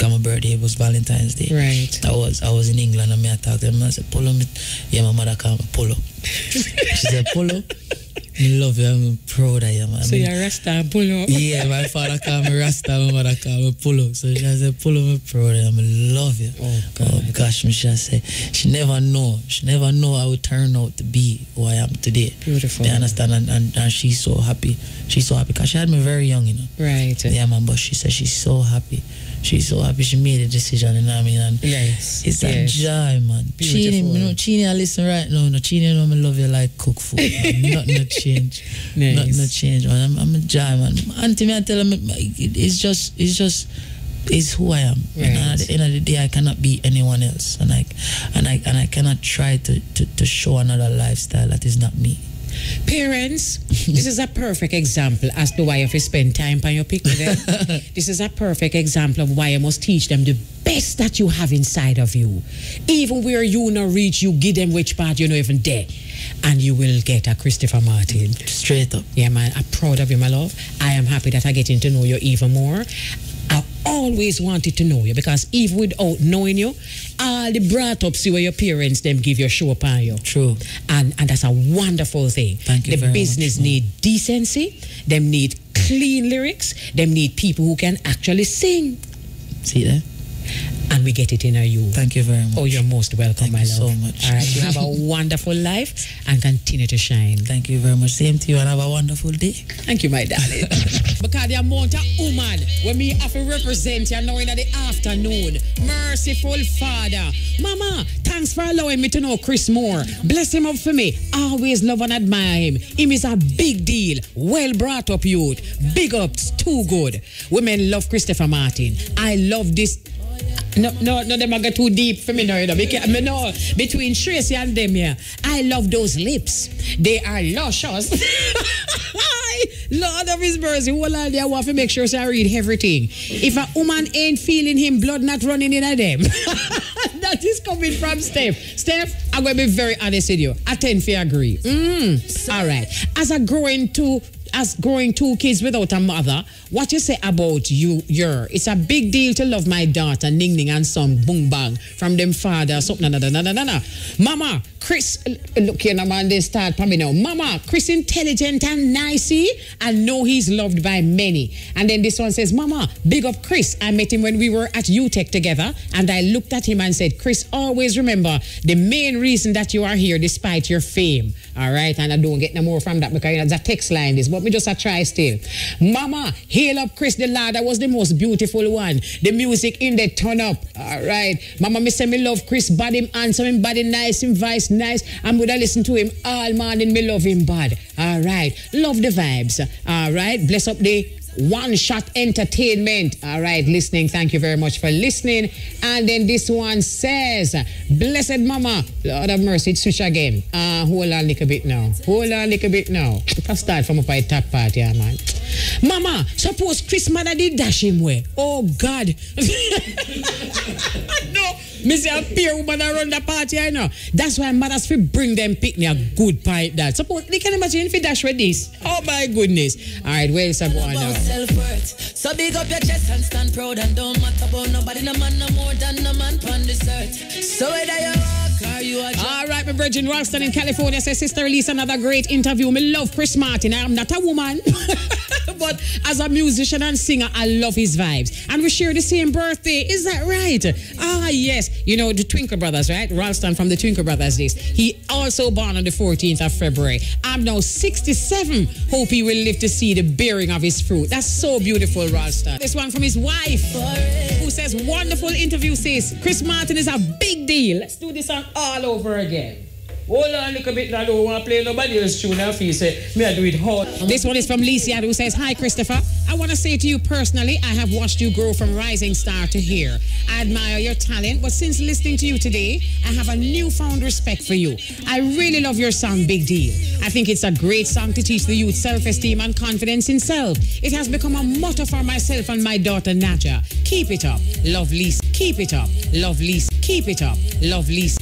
my birthday was Valentine's Day. Right. I was in England and I talked to them and I said, Polo, yeah, my mother called me Polo. She said, Polo, I love you, I'm proud of you, man. So you're Rasta and Polo. Yeah, my father called me Rasta, my mother called me Polo. So she said, Polo, I'm proud of you, I love you. Oh gosh, me she say, she never know I would turn out to be who I am today. Beautiful. You understand? And she's so happy. She's so happy because she had me very young, you know. Right. Yeah, man, but she said she's so happy. She's so happy she made a decision, you know what I mean? And Yes. it's a joy, man. Beautiful. Chini, you know, Chini, I listen right now. No, Chini, you know, I love you like cook food. Nothing no change. Nice. Nothing no change, man. I'm a joy, man. Auntie, me, I tell him, it's who I am. Right. And at the end of the day, I cannot be anyone else, and I cannot try to show another lifestyle that is not me. Parents, this is a perfect example as to why you have to spend time on your picnic. This is a perfect example of why you must teach them the best that you have inside of you. Even where you not reach, you give them which part you not even there. And you will get a Christopher Martin. Straight up. Yeah, man, I'm proud of you, my love. I am happy that I'm getting to know you even more. I always wanted to know you because even without knowing you, all the brought ups where your parents them give you show up on you. True. And that's a wonderful thing. Thank you the very business much. need decency, them need clean lyrics, them need people who can actually sing. See that? And we get it in you. Thank you very much. Oh, you're most welcome, Thank my you love. so much. All right, you have a wonderful life and continue to shine. Thank you very much. Same to you and have a wonderful day. Thank you, my darling. Because the amount of woman when me have to represent you now in the afternoon. Merciful Father. Mama, thanks for allowing me to know Chris Moore. Bless him up for me. Always love and admire him. Him is a big deal. Well brought up youth. Big ups, too good. Women love Christopher Martin. I love this. No, them are too deep for me now. Me know between Tracy and them here. I love those lips. They are luscious. Lord of his mercy, whole all day I want to make sure I read everything. If a woman ain't feeling him, blood not running in at them. That is coming from Steph. Steph, I'm going to be very honest with you. I tend to agree. All right. As growing two kids without a mother, what you say about it's a big deal to love my daughter, Ning Ning and son, Boom Bang, from them father, something, no. Mama, Chris, look here, man, they start for me now. Mama, Chris intelligent and nicey, and know he's loved by many. And then this one says, Mama, big up Chris. I met him when we were at UTech together, and I looked at him and said, Chris, always remember the main reason that you are here despite your fame. All right, and I don't get no more from that because it's a text line this, but me just a try still. Mama, hail up Chris, the lad that was the most beautiful one. The music in the turn up. All right. Mama, me say me love Chris, bad him answer him, body nice, him voice nice. I'm gonna listen to him all morning, me love him bad. All right. Love the vibes. All right. Bless up the One Shot Entertainment. All right, listening. Thank you very much for listening. And then this one says, Blessed Mama, Lord of mercy, it's switch again. Hold on a little bit now. If I start from up at the top part, yeah, man. Mama, suppose Chris mother did dash him way. Oh, God. No, me say a peer woman around the party, I know. That's why mothers feel bring them pick me a good pipe that. Suppose, they can imagine if you dash with this. Oh, my goodness. All right, where's the one now? Self-worth. So big up your chest and stand proud and don't matter about nobody, no man no more than no man on this earth. So whether you walk or you are... All right, my Virgin Ralston in California says, Sister Elise, another great interview. Me love Chris Martin. I am not a woman. But as a musician and singer, I love his vibes. And we share the same birthday. Is that right? Ah, yes. You know, the Twinkle Brothers, right? Ralston from the Twinkle Brothers days. He also born on the 14th of February. I'm now 67. Hope he will live to see the bearing of his fruit. That's so beautiful, Ralston. This one from his wife, who says, wonderful interview, says, Chris Martin is a big deal. Let's do this song all over again. hold on a little bit now, I don't want to play nobody else's tune. I feel say, me I do it hard. This one is from Lisa, who says, hi, Christopher. I want to say to you personally, I have watched you grow from rising star to here. I admire your talent, but since listening to you today, I have a newfound respect for you. I really love your song, Big Deal. I think it's a great song to teach the youth self-esteem and confidence in self. It has become a motto for myself and my daughter, Naja. Keep it up. Love, Lisa. Keep it up. Love, Lisa. Keep it up. Love, Lisa.